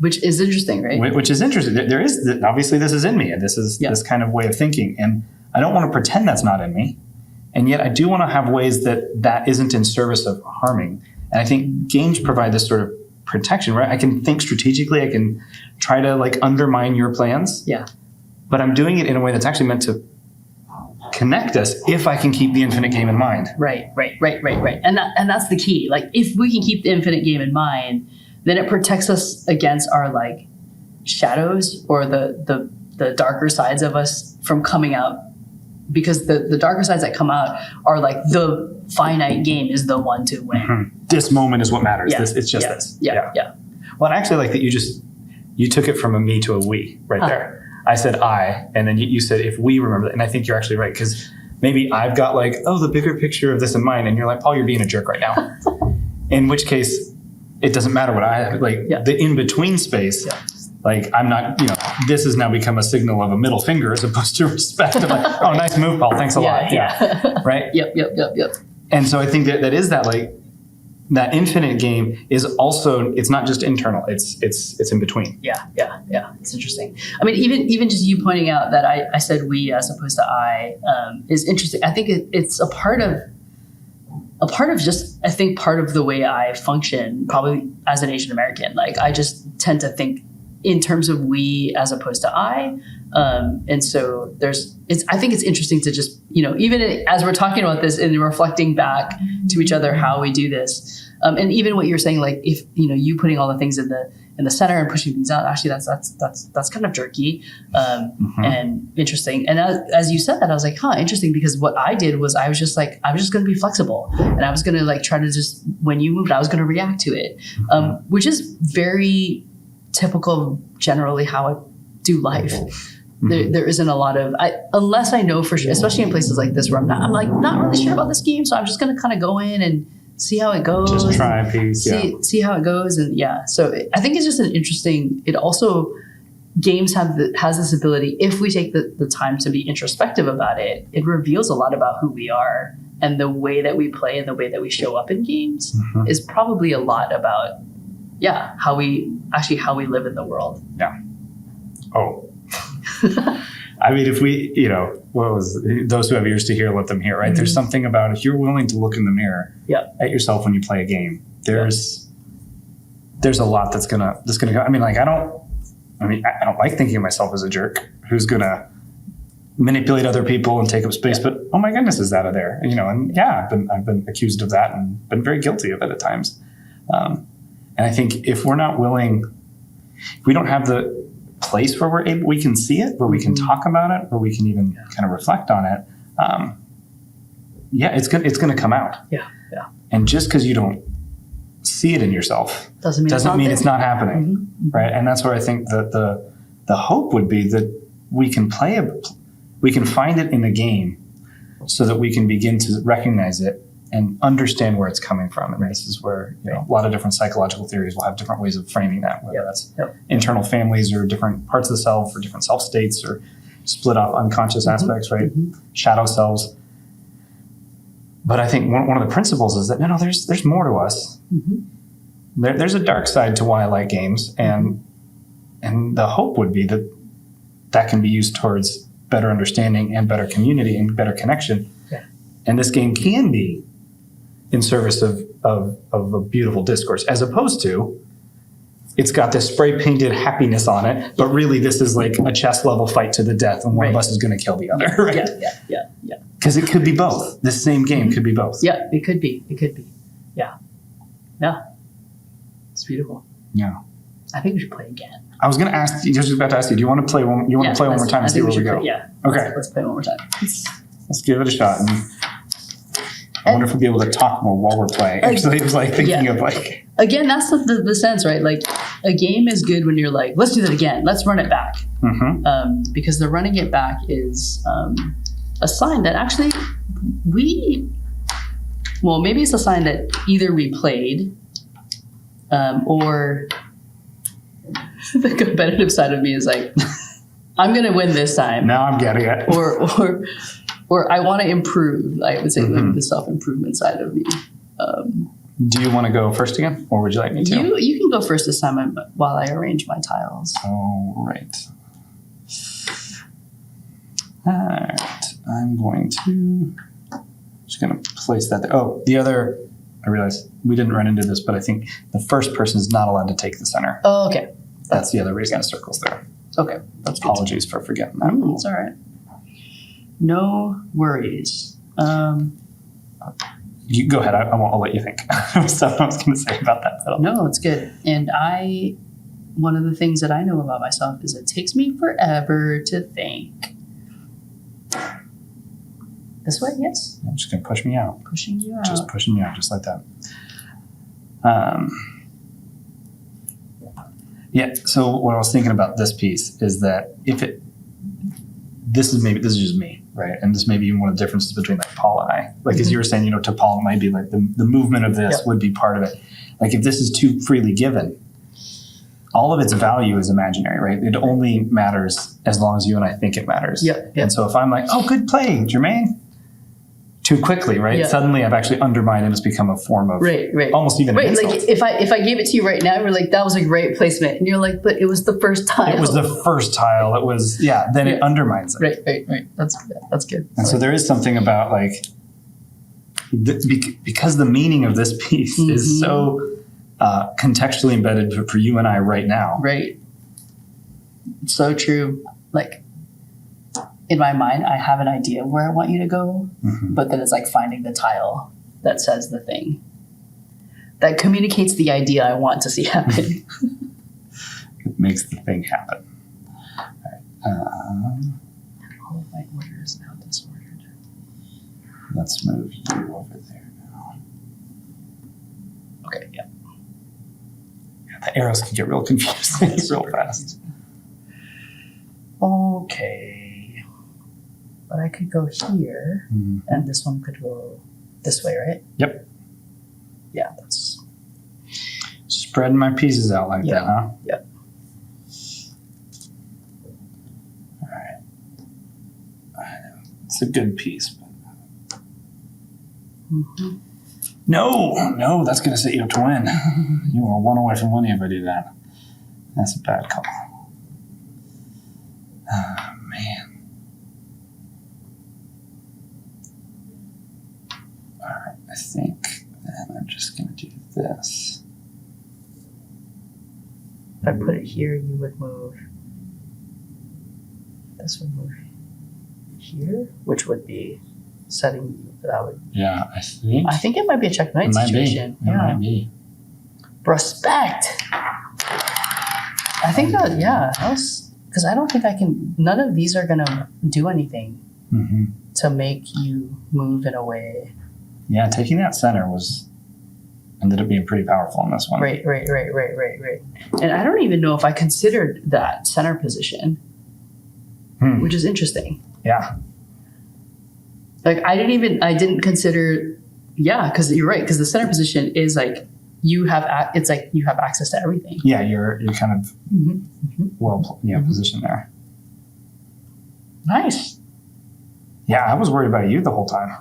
which is interesting, right? Which is interesting. There is, obviously this is in me, and this is this kind of way of thinking. And I don't want to pretend that's not in me. And yet I do want to have ways that isn't in service of harming. And I think games provide this sort of protection, right? I can think strategically. I can try to like undermine your plans. Yeah. But I'm doing it in a way that's actually meant to connect us if I can keep the infinite game in mind. Right. And that's the key. Like if we can keep the infinite game in mind, then it protects us against our like shadows or the darker sides of us from coming out, because the darker sides that come out are like the finite game is the one to win. This moment is what matters. Yeah. It's just this. Yeah. Well, I actually like that you took it from a me to a we right there. I said I, and then you said if we remember that. And I think you're actually right, because maybe I've got like, the bigger picture of this in mind, and you're like, Paul, you're being a jerk right now. In which case, it doesn't matter what I have. Like the in-between space, like I'm not, this has now become a signal of a middle finger as opposed to respect. Of like, oh, nice move, Paul. Thanks a lot. Yeah. Right? Yep. And so I think that is that like, that infinite game is also, it's not just internal, it's in between. Yeah. It's interesting. I mean, even just you pointing out that I said we as opposed to I is interesting. I think it's a part of just, I think part of the way I function probably as an Asian American. Like I just tend to think in terms of we as opposed to I. And so I think it's interesting to just, even as we're talking about this and reflecting back to each other, how we do this. And even what you're saying, like if, you putting all the things in the center and pushing things out, actually that's kind of jerky, and interesting. And as you said that, I was like, interesting, because what I did was I was just going to be flexible, and I was going to like try to just, when you moved, I was going to react to it, which is very typical of generally how I do life. There isn't a lot of, unless I know for sure, especially in places like this where I'm not really sure about this game. So I'm just going to kind of go in and see how it goes. Just try a piece. See how it goes. And so I think it's just an interesting, it also, games has this ability, if we take the time to be introspective about it, it reveals a lot about who we are, and the way that we play and the way that we show up in games is probably a lot about, how we live in the world. Yeah. Oh. I mean, if we, those who have ears to hear, let them hear, right? There's something about, if you're willing to look in the mirror at yourself when you play a game, there's a lot that's gonna go. I mean, like, I don't like thinking of myself as a jerk who's gonna manipulate other people and take up space, but oh my goodness, is that there? And I've been accused of that and been very guilty of it at times. And I think if we're not willing, if we don't have the place where we can see it, where we can talk about it, where we can even kind of reflect on it, it's going to come out. Yeah. And just because you don't see it in yourself doesn't mean it's not happening, right? And that's where I think that the hope would be that we can find it in the game, so that we can begin to recognize it and understand where it's coming from. And this is where a lot of different psychological theories will have different ways of framing that, whether that's internal families or different parts of the self or different self states or split off unconscious aspects, right? Shadow selves. But I think one of the principles is that no, there's more to us. There's a dark side to why I like games, and the hope would be that can be used towards better understanding and better community and better connection. And this game can be in service of a beautiful discourse, as opposed to it's got this spray painted happiness on it, but really this is like a chess level fight to the death, and one of us is going to kill the other. Right? Yeah. Because it could be both. This same game could be both. Yeah, it could be. Yeah. It's beautiful. Yeah. I think we should play again. I was going to ask you, just about to ask you, do you want to play one? You want to play one more time and see where we go? Okay. Let's play one more time. Let's give it a shot. And I wonder if we'll be able to talk more while we're playing. Actually, it was like thinking of like. Again, that's the sense, right? Like a game is good when you're like, let's do that again. Let's run it back. Because the running it back is a sign that actually maybe it's a sign that either we played or the competitive side of me is like, I'm going to win this time. Now I'm getting it. Or I want to improve. I would say the self-improvement side of me. Do you want to go first again, or would you like me to? You can go first this time while I arrange my tiles. All right. I'm going to place that there. Oh, I realized we didn't run into this, but I think the first person is not allowed to take the center. Oh, okay. That's the other reason the circle's there. Okay. That's Apologies for forgetting that. It's all right. No worries. You go ahead. I'll let you think. Stuff I was going to say about that. No, it's good. And one of the things that I know about myself is it takes me forever to think. This way, yes. I'm just going to push me out. Pushing you out. Just pushing me out, just like that. So what I was thinking about this piece is that this is just me, right? And this may be even one of the differences between like Paul and I. Like as you were saying, to Paul, it might be like the movement of this would be part of it. Like if this is too freely given, all of its value is imaginary, right? It only matters as long as you and I think it matters. And so if I'm like, oh, good play, Jermaine, too quickly, right? Yeah. Suddenly I've actually undermined and it's become a form of almost even an insult. Like if I gave it to you right now, you're like, that was a great placement. And you're like, but it was the first tile. It was the first tile. It was, then it undermines it. Right. That's good. And so there is something about like, because the meaning of this piece is so contextually embedded for you and I right now. Right. It's so true. Like, in my mind, I have an idea of where I want you to go, but then it's like finding the tile that says the thing that communicates the idea I want to see happen. It makes the thing happen. All right. All of my order is now disordered. Let's move you over there now. Okay, yeah. The arrows can get real confusing real fast. Okay. But I could go here, and this one could go this way, right? Yep. Yeah, that's... Spreading my pieces out like that, huh? Yep. All right. It's a good piece. No, that's going to set you up to win. You are one away from winning if I do that. That's a bad call. Oh, man. All right, I think then I'm just going to do this. If I put it here, you would move. This would move here, which would be setting you. That would. Yeah, I think it might be a checkmate situation. It might be. Respect. I think that was because I don't think I can. None of these are gonna do anything to make you move in a way. Yeah, taking that center ended up being pretty powerful in this one. Right. And I don't even know if I considered that center position, which is interesting. Yeah. Like I didn't consider Yeah, because you're right. Because the center position is like you have. It's like you have access to everything. Yeah, you're kind of positioned there. Nice. Yeah, I was worried about you the whole time.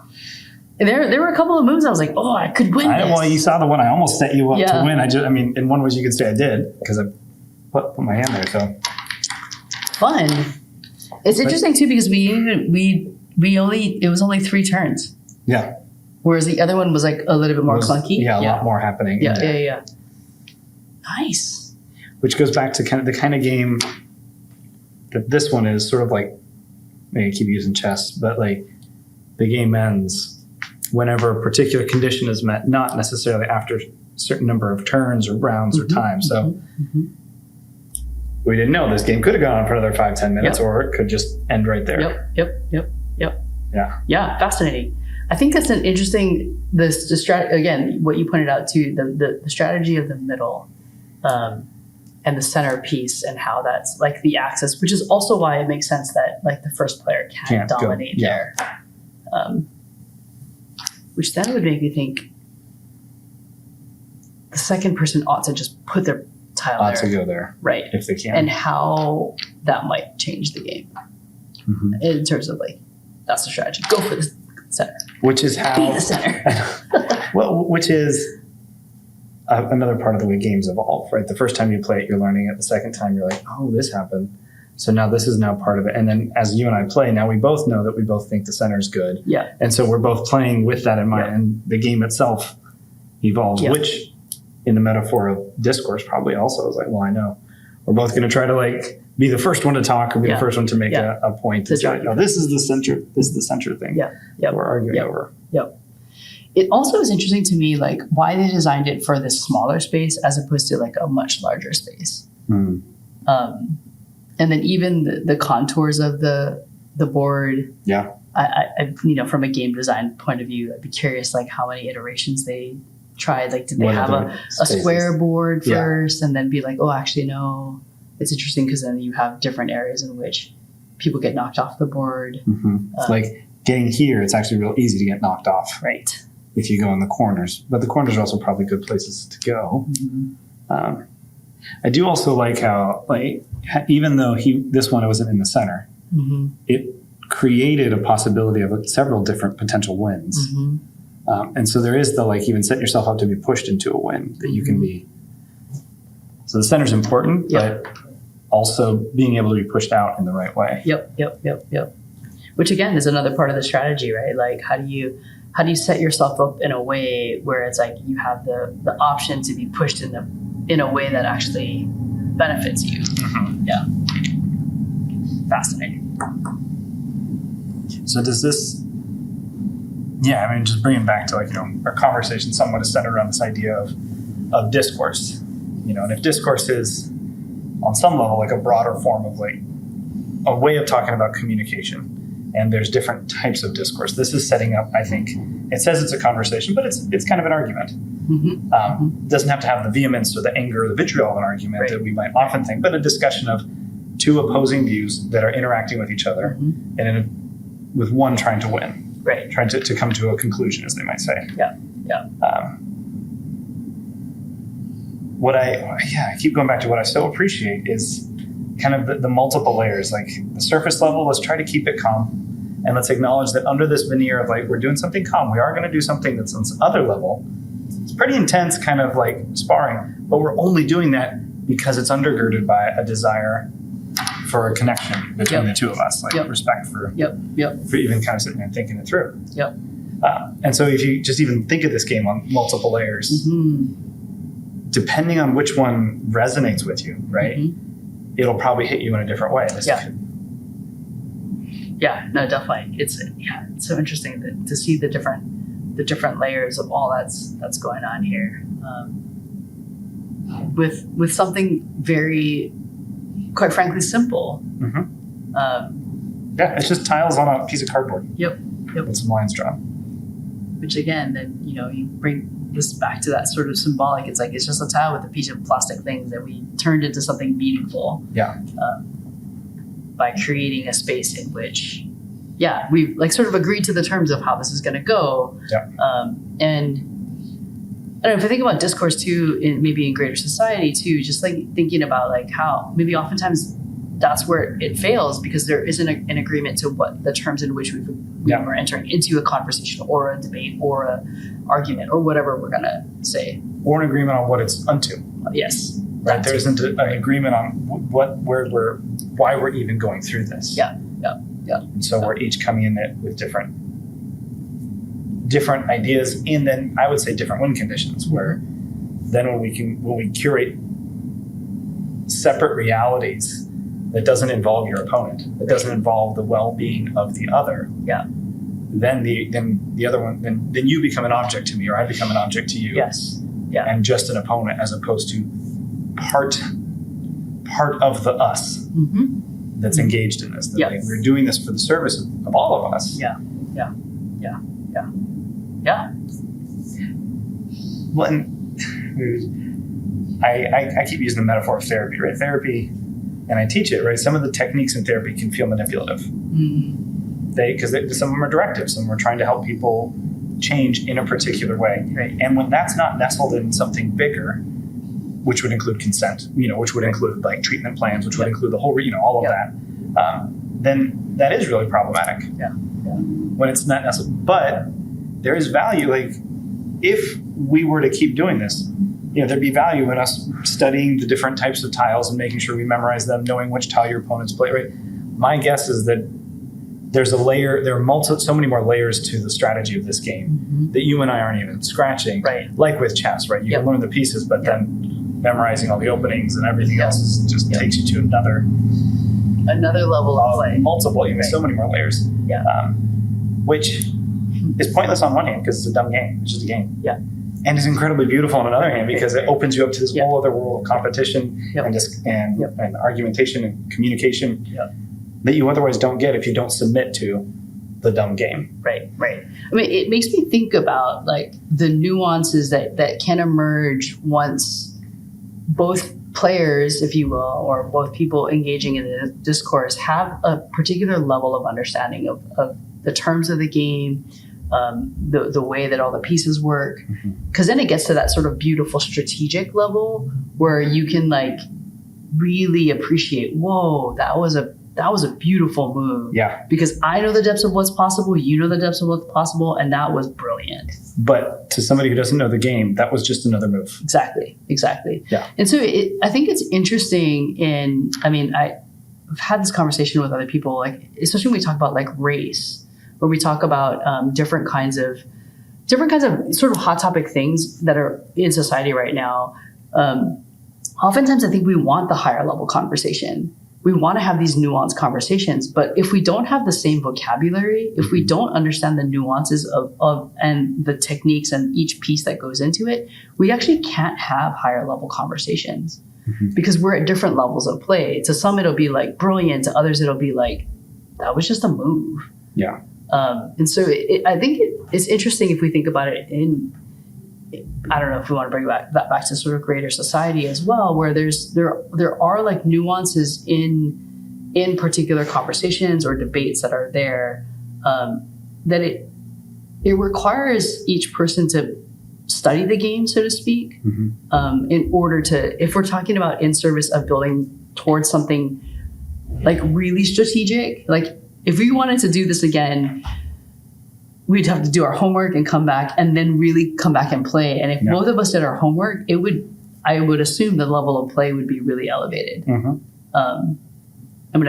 There were a couple of moves I was like, oh, I could win this. Well, you saw the one I almost set you up to win. In one way you could say I did because I put my hand there. So fun. It's interesting too because it was only 3 turns. Yeah. Whereas the other one was like a little bit more clunky. Yeah, a lot more happening. Yeah. Nice. Which goes back to the kind of game that this one is sort of like. Maybe I keep using chess, but like the game ends whenever a particular condition is met, not necessarily after a certain number of turns or rounds or times. So we didn't know this game could have gone on for another 5-10 minutes, or it could just end right there. Yep. Yeah, fascinating. I think that's an interesting again, what you pointed out too, the strategy of the middle. And the center piece and how that's like the axis, which is also why it makes sense that like the first player can't dominate there. Which then would make me think the second person ought to just put their tile there. Ought to go there. Right. If they can. And how that might change the game in terms of like, that's the strategy. Go for the center. Which is how. Be the center. Well, which is another part of the way games evolve, right? The first time you play it, you're learning it. The second time, you're like, oh, this happened. So now this is now part of it. And then as you and I play, now we both know that we both think the center is good. Yeah. And so we're both playing with that in mind. Yeah. And the game itself evolves, which in the metaphor of discourse probably also is like, well, I know. We're both going to try to like be the first one to talk or be the first one to make a point. To say, no, this is the center. This is the center thing. We're arguing over. Yep. It also is interesting to me, like why they designed it for this smaller space as opposed to like a much larger space. And then even the contours of the board. Yeah. I from a game design point of view, I'd be curious like how many iterations they tried. Like did they have a square board first and then be like, oh, actually no. It's interesting because then you have different areas in which people get knocked off the board. Like getting here, it's actually real easy to get knocked off. Right. If you go in the corners. But the corners are also probably good places to go. I do also like how, like, even though this one wasn't in the center, it created a possibility of several different potential wins. And so there is the, like, even set yourself up to be pushed into a win that you can be. So the center's important, but also being able to be pushed out in the right way. Yep. Which again is another part of the strategy, right? Like how do you set yourself up in a way where it's like you have the option to be pushed in a way that actually benefits you? Yeah. Fascinating. So does this, just bringing back to like, our conversation somewhat is centered around this idea of discourse, and if discourse is on some level like a broader form of like a way of talking about communication, and there's different types of discourse. This is setting up, I think, it says it's a conversation, but it's kind of an argument. Doesn't have to have the vehemence or the anger or the vitriol of an argument that we might often think, but a discussion of two opposing views that are interacting with each other and with one trying to win, trying to come to a conclusion, as they might say. I keep going back to what I so appreciate is kind of the multiple layers, like the surface level, let's try to keep it calm. And let's acknowledge that under this veneer of like, we're doing something calm, we are going to do something that's on this other level. It's pretty intense kind of like sparring, but we're only doing that because it's undergirded by a desire for a connection between the two of us, like respect for even kind of sitting there and thinking it through. And so if you just even think of this game on multiple layers, depending on which one resonates with you, right? It'll probably hit you in a different way. No, definitely. It's so interesting to see the different layers of all that's going on here, with something very, quite frankly, simple. It's just tiles on a piece of cardboard. With some lines drawn. Which again, then you bring this back to that sort of symbolic. It's like it's just a tile with a piece of plastic thing that we turned into something meaningful. By creating a space in which yeah, we've like sort of agreed to the terms of how this is going to go. Yeah. And I don't know, if I think about discourse too, maybe in greater society too, just like thinking about like how maybe oftentimes that's where it fails because there isn't an agreement to what the terms in which we are entering into a conversation or a debate or a argument or whatever we're going to say. Or an agreement on what it's unto. Yes. Right. There isn't an agreement on why we're even going through this. Yeah. And so we're each coming in it with different ideas, and then I would say different win conditions. Where then when we curate separate realities that doesn't involve your opponent, that doesn't involve the well-being of the other. Yeah. Then the other one, then you become an object to me, or I become an object to you. Yes. Yeah. And just an opponent, as opposed to part of the us that's engaged in this. That we're doing this for the service of all of us. Yeah. Well, and I keep using the metaphor of therapy, right? Therapy, and I teach it, right? Some of the techniques in therapy can feel manipulative. Because some of them are directive. Some of them are trying to help people change in a particular way. Right. And when that's not nestled in something bigger, which would include consent, which would include like treatment plans, which would include the whole, all of that, then that is really problematic. Yeah. When it's not nestled. But there is value. Like if we were to keep doing this, there'd be value in us studying the different types of tiles and making sure we memorize them, knowing which tile your opponents play. Right. My guess is that there's a layer. There are so many more layers to the strategy of this game that you and I aren't even scratching. Right. Like with chess, right? You can learn the pieces, but then memorizing all the openings and everything else just takes you to another level of play. Multiple, so many more layers. Yeah. Which is pointless on one hand because it's a dumb game. It's just a game. Yeah. And it's incredibly beautiful on another hand because it opens you up to this whole other world of competition and argumentation and communication that you otherwise don't get if you don't submit to the dumb game. Right. I mean, it makes me think about like the nuances that can emerge once both players, if you will, or both people engaging in the discourse have a particular level of understanding of the terms of the game, the way that all the pieces work. Because then it gets to that sort of beautiful strategic level where you can like really appreciate, whoa, that was a beautiful move. Yeah. Because I know the depths of what's possible, you know the depths of what's possible, and that was brilliant. But to somebody who doesn't know the game, that was just another move. Exactly. Yeah. And so I think it's interesting I've had this conversation with other people, like especially when we talk about like race, where we talk about different kinds of sort of hot topic things that are in society right now. Oftentimes I think we want the higher level conversation. We want to have these nuanced conversations, but if we don't have the same vocabulary, if we don't understand the nuances of and the techniques and each piece that goes into it, we actually can't have higher level conversations because we're at different levels of play. To some, it'll be like brilliant. To others, it'll be like, that was just a move. Yeah. And so I think it's interesting if we think about it I don't know if we want to bring that back to sort of greater society as well, where there are like nuances in particular conversations or debates that are there, that it requires each person to study the game, so to speak, in order to, if we're talking about in service of building towards something like really strategic, like if we wanted to do this again, we'd have to do our homework and come back and then really come back and play. And if both of us did our homework, I would assume the level of play would be really elevated. I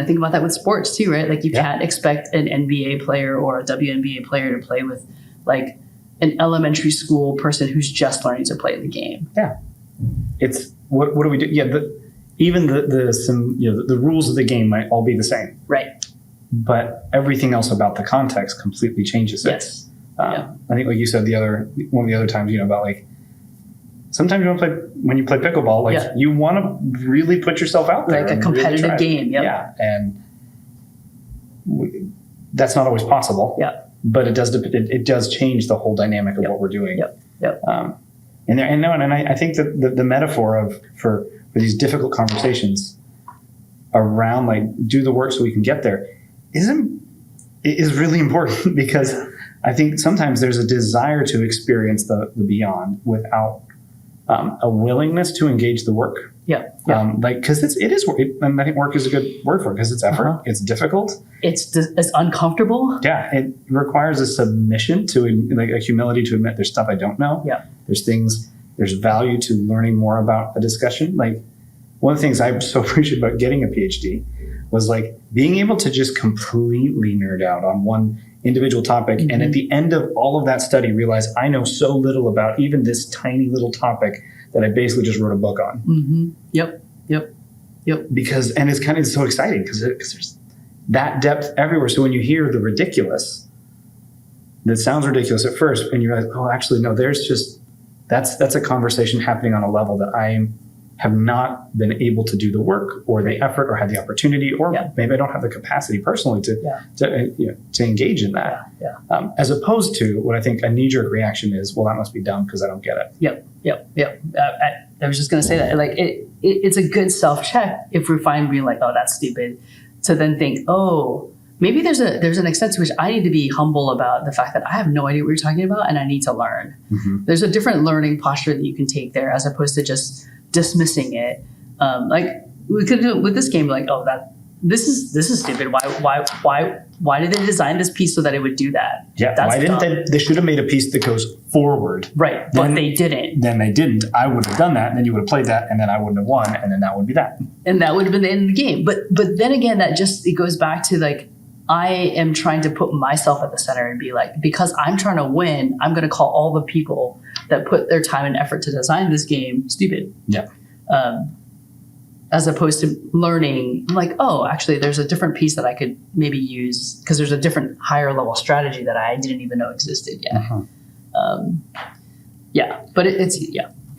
think about that with sports too, right? Like you can't expect an NBA player or a WNBA player to play with like an elementary school person who's just learning to play the game. Yeah. It's what do we do? Yeah. The rules of the game might all be the same. Right. But everything else about the context completely changes it. Yes. I think, like you said, one of the other times, about like sometimes when you play pickleball, like you want to really put yourself out there, like a competitive really game. Yep. Yeah, and that's not always possible. Yeah, but it does change the whole dynamic of what we're doing. Yep. And I think that the metaphor for these difficult conversations around like do the work so we can get there is really important because I think sometimes there's a desire to experience the beyond without a willingness to engage the work. Yeah. Because it is work, and I think work is a good word for it because it's effort, it's difficult, it's uncomfortable. Yeah, it requires a submission to like a humility to admit there's stuff I don't know. Yeah, there's value to learning more about a discussion. Like one of the things I so appreciate about getting a PhD was like being able to just completely nerd out on one individual topic, and at the end of all of that study realize I know so little about even this tiny little topic that I basically just wrote a book on. Yep. Because it's so exciting because there's that depth everywhere. So when you hear the ridiculous, that sounds ridiculous at first, and you realize, oh, actually no, there's just that's a conversation happening on a level that I have not been able to do the work or the effort or had the opportunity, or maybe I don't have the capacity personally to engage in that. As opposed to what I think a knee-jerk reaction is, well, that must be dumb because I don't get it. Yep. I was just going to say that, like, it's a good self-check if we find being like, oh, that's stupid, to then think, oh, maybe there's an extent to which I need to be humble about the fact that I have no idea what you're talking about and I need to learn. There's a different learning posture that you can take there as opposed to just dismissing it. Like we could do it with this game, like, oh, this is stupid. Why did they design this piece so that it would do that? Yeah, that's why didn't dumb. they should have made a piece that goes forward. Right, but they didn't. Then they didn't. I would have done that, and then you would have played that, and then I wouldn't have won, and then that would be that. And that would have been the end of the game. But then again, it goes back to like, I am trying to put myself at the center and be like, because I'm trying to win, I'm going to call all the people that put their time and effort to design this game stupid. Yeah. As opposed to learning, like, oh, actually, there's a different piece that I could maybe use because there's a different higher level strategy that I didn't even know existed yet. But it's.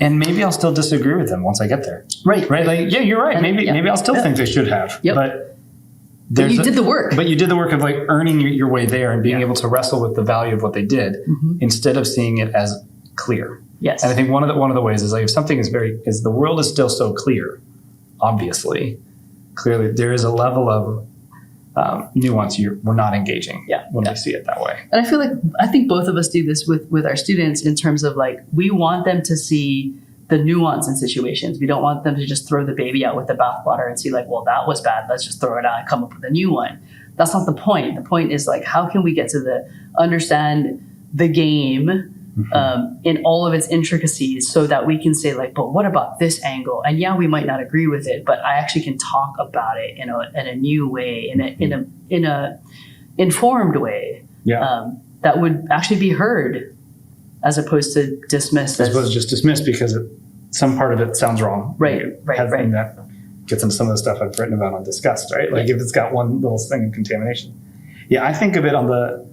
And maybe I'll still disagree with them once I get there. Right. Like, yeah, you're right. And, maybe I'll still think they should have. But you did the work. But you did the work of like earning your way there and being able to wrestle with the value of what they did instead of seeing it as clear. Yes. And I think one of the ways is like if something is the world is still so clear, obviously, clearly there is a level of nuance we're not engaging when we see it that way. And I think both of us do this with our students in terms of like, we want them to see the nuance in situations. We don't want them to just throw the baby out with the bathwater and see like, well, that was bad, let's just throw it out and come up with a new one. That's not the point. The point is like, how can we get to understand the game in all of its intricacies so that we can say like, but what about this angle? And yeah, we might not agree with it, but I actually can talk about it in a new way, in a informed way that would actually be heard as opposed to dismissed. As opposed to just dismissed because some part of it sounds wrong. Right. And that gets into some of the stuff I've written about on Disgust, right? Like if it's got one little thing of contamination. Yeah, I think of it on the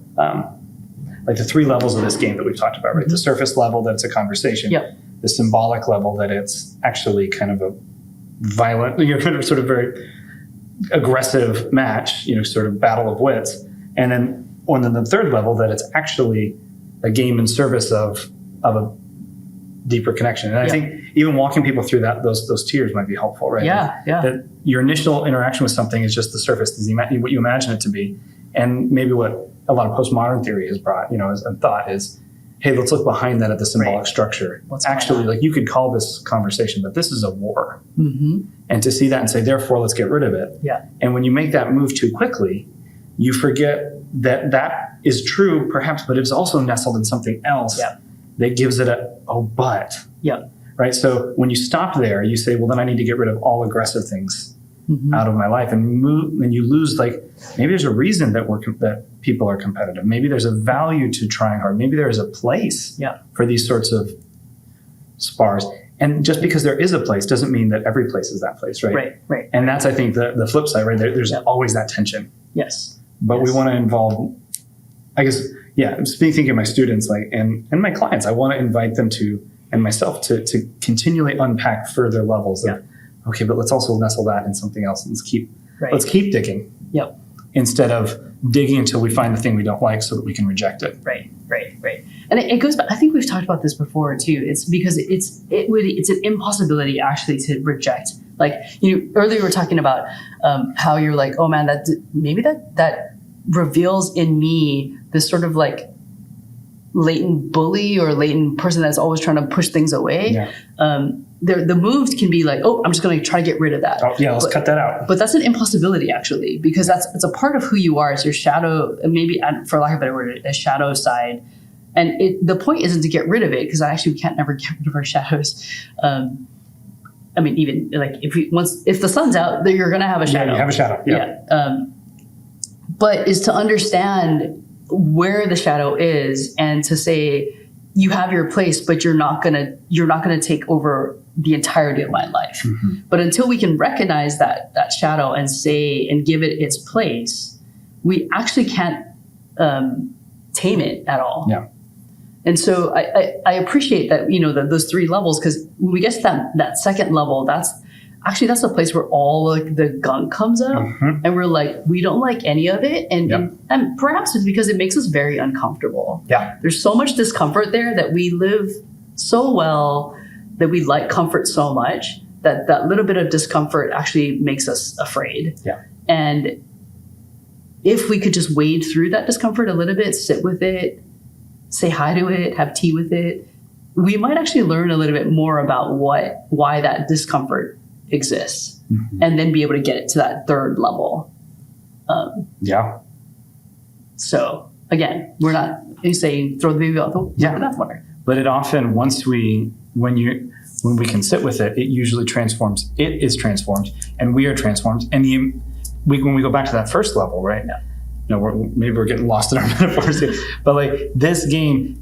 like the three levels of this game that we've talked about, right? The surface level that it's a conversation. The symbolic level that it's actually kind of a violent, sort of very aggressive match, sort of battle of wits. And then the third level that it's actually a game in service of a deeper connection. And I think even walking people through those tiers might be helpful, right? That your initial interaction with something is just the surface, what you imagine it to be. And maybe what a lot of postmodern theory has brought, as a thought is, hey, let's look behind that at the symbolic structure. What's actually, like you could call this conversation, but this is a war. And to see that and say, therefore, let's get rid of it. And when you make that move too quickly, you forget that is true, perhaps, but it's also nestled in something else that gives it but. Right? So when you stop there, you say, well, then I need to get rid of all aggressive things out of my life and you lose, like, maybe there's a reason that people are competitive. Maybe there's a value to trying hard. Maybe there is a place for these sorts of spars. And just because there is a place doesn't mean that every place is that place, right? Right. And that's, I think, the flip side, right? There's always that tension. But we want to involve, I guess, thinking of my students and my clients, I want to invite them to, and myself, to continually unpack further levels of, okay, but let's also nestle that in something else. Let's keep digging. Instead of digging until we find the thing we don't like so that we can reject it. Right. And it goes back, I think we've talked about this before too. It's because it's an impossibility actually to reject. Like, earlier we were talking about how you're like, oh man, maybe that reveals in me this sort of like latent bully or latent person that's always trying to push things away. Yeah. The move can be like, oh, I'm just going to try to get rid of that. Oh, yeah, let's cut that out. But that's an impossibility, actually, because it's a part of who you are. It's your shadow, maybe for lack of a better word, a shadow side. And the point isn't to get rid of it, because we can't never get rid of our shadows. I mean, even like if the sun's out, then you're going to have a shadow. Yeah, you have a shadow. Yeah. But is to understand where the shadow is and to say you have your place, but you're not gonna take over the entirety of my life. Mm-hmm. But until we can recognize that shadow and say and give it its place, we actually can't tame it at all. Yeah. And so I appreciate that, those three levels, because when we get to that second level, that's the place where all like the gunk comes up, Mm-hmm. and we're like, we don't like any of it, and, Yep. and perhaps it's because it makes us very uncomfortable. Yeah. There's so much discomfort there that we live so well, that we like comfort so much that little bit of discomfort actually makes us afraid. Yeah. And if we could just wade through that discomfort a little bit, sit with it, say hi to it, have tea with it, we might actually learn a little bit more about why that discomfort exists, Mm-hmm. and then be able to get it to that third level. Yeah. So again, we're not saying throw the baby out the bathwater. But it often, when we can sit with it, it usually transforms. It is transformed, and we are transformed. And when we go back to that first level, right? Yeah. Maybe we're getting lost in our metaphors here, but like this game,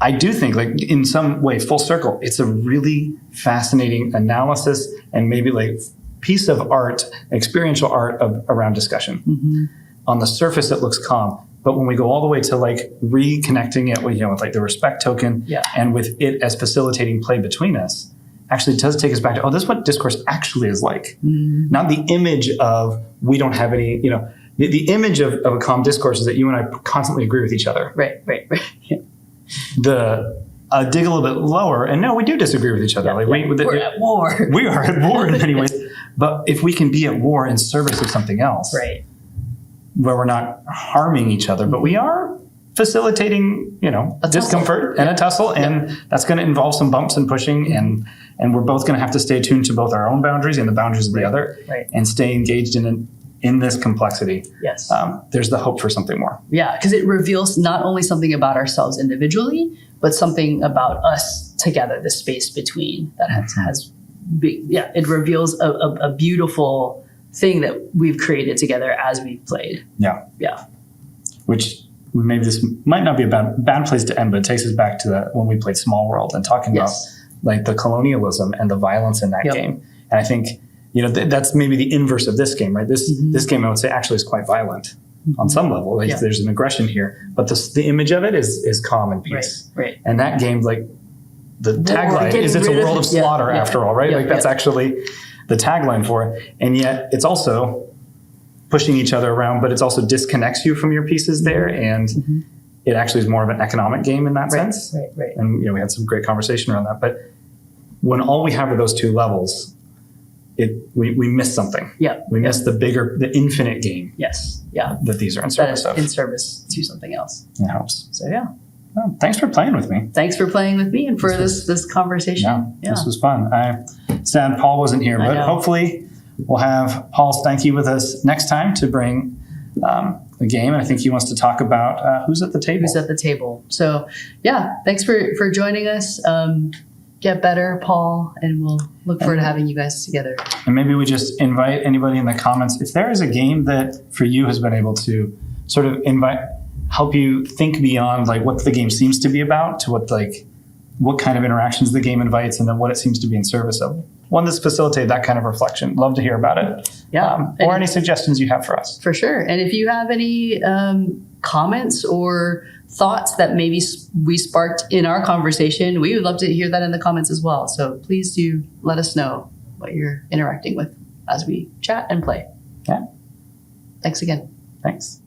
I do think, like in some way, full circle, it's a really fascinating analysis and maybe like piece of art, experiential art around discussion. Mm-hmm. On the surface, it looks calm, but when we go all the way to like reconnecting it with, with like the respect token, Yeah. and with it as facilitating play between us, actually does take us back to, this is what discourse actually is like. Mm-hmm. Not the image of we don't have any, the image of a calm discourse is that you and I constantly agree with each other. Right. Yeah. Dig a little bit lower, and no, we do disagree with each other. Yeah, like we're at war. We are at war in many ways. But if we can be at war in service of something else, Right. where we're not harming each other, but we are facilitating, A discomfort tussle. and a tussle, and that's going to involve some bumps and pushing, and we're both going to have to stay attuned to both our own boundaries and the boundaries of the other, Right. and stay engaged in this complexity. Yes. There's the hope for something more. Yeah, because it reveals not only something about ourselves individually, but something about us together, the space between that it reveals a beautiful thing that we've created together as we've played. Yeah. Yeah. Which maybe this might not be a bad place to end, but it takes us back to when we played Small World and talking Yes. about like the colonialism and the violence in that Yep. game. And I think, that's maybe the inverse of this game, right? This game, I would say, actually is quite violent on some level. Like Yeah. there's an aggression here, but the image of it is calm and peace. Right. And that game, like the tagline getting is, it's a rid of world of it. Yeah, slaughter yeah, after all, right? yeah, Like that's actually the tagline for it. And yet it's also pushing each other around, but it's also disconnects you from your pieces there. And it actually is more of an economic game in that sense. Right. And we had some great conversation around that. But when all we have are those two levels, we miss something. Yeah. We miss the infinite game Yes. Yeah. that these are in That service is of. in service to something else. It helps. So yeah. Well, thanks for playing with me. Thanks for playing with me and for this conversation. This was fun. Sad Paul wasn't here, I but know. hopefully we'll have Paul Steinke with us next time to bring the game. And I think he wants to talk about who's at the table. Who's at the table. So yeah, thanks for joining us. Get better, Paul, and we'll look forward to having you guys together. And maybe we just invite anybody in the comments, if there is a game that for you has been able to sort of help you think beyond like what the game seems to be about to what kind of interactions the game invites, and then what it seems to be in service of. One that's facilitated that kind of reflection. Love to hear about it. Yeah. Or any suggestions you have for us. For sure. And if you have any comments or thoughts that maybe we sparked in our conversation, we would love to hear that in the comments as well. So please do let us know what you're interacting with as we chat and play. Yeah. Thanks again. Thanks.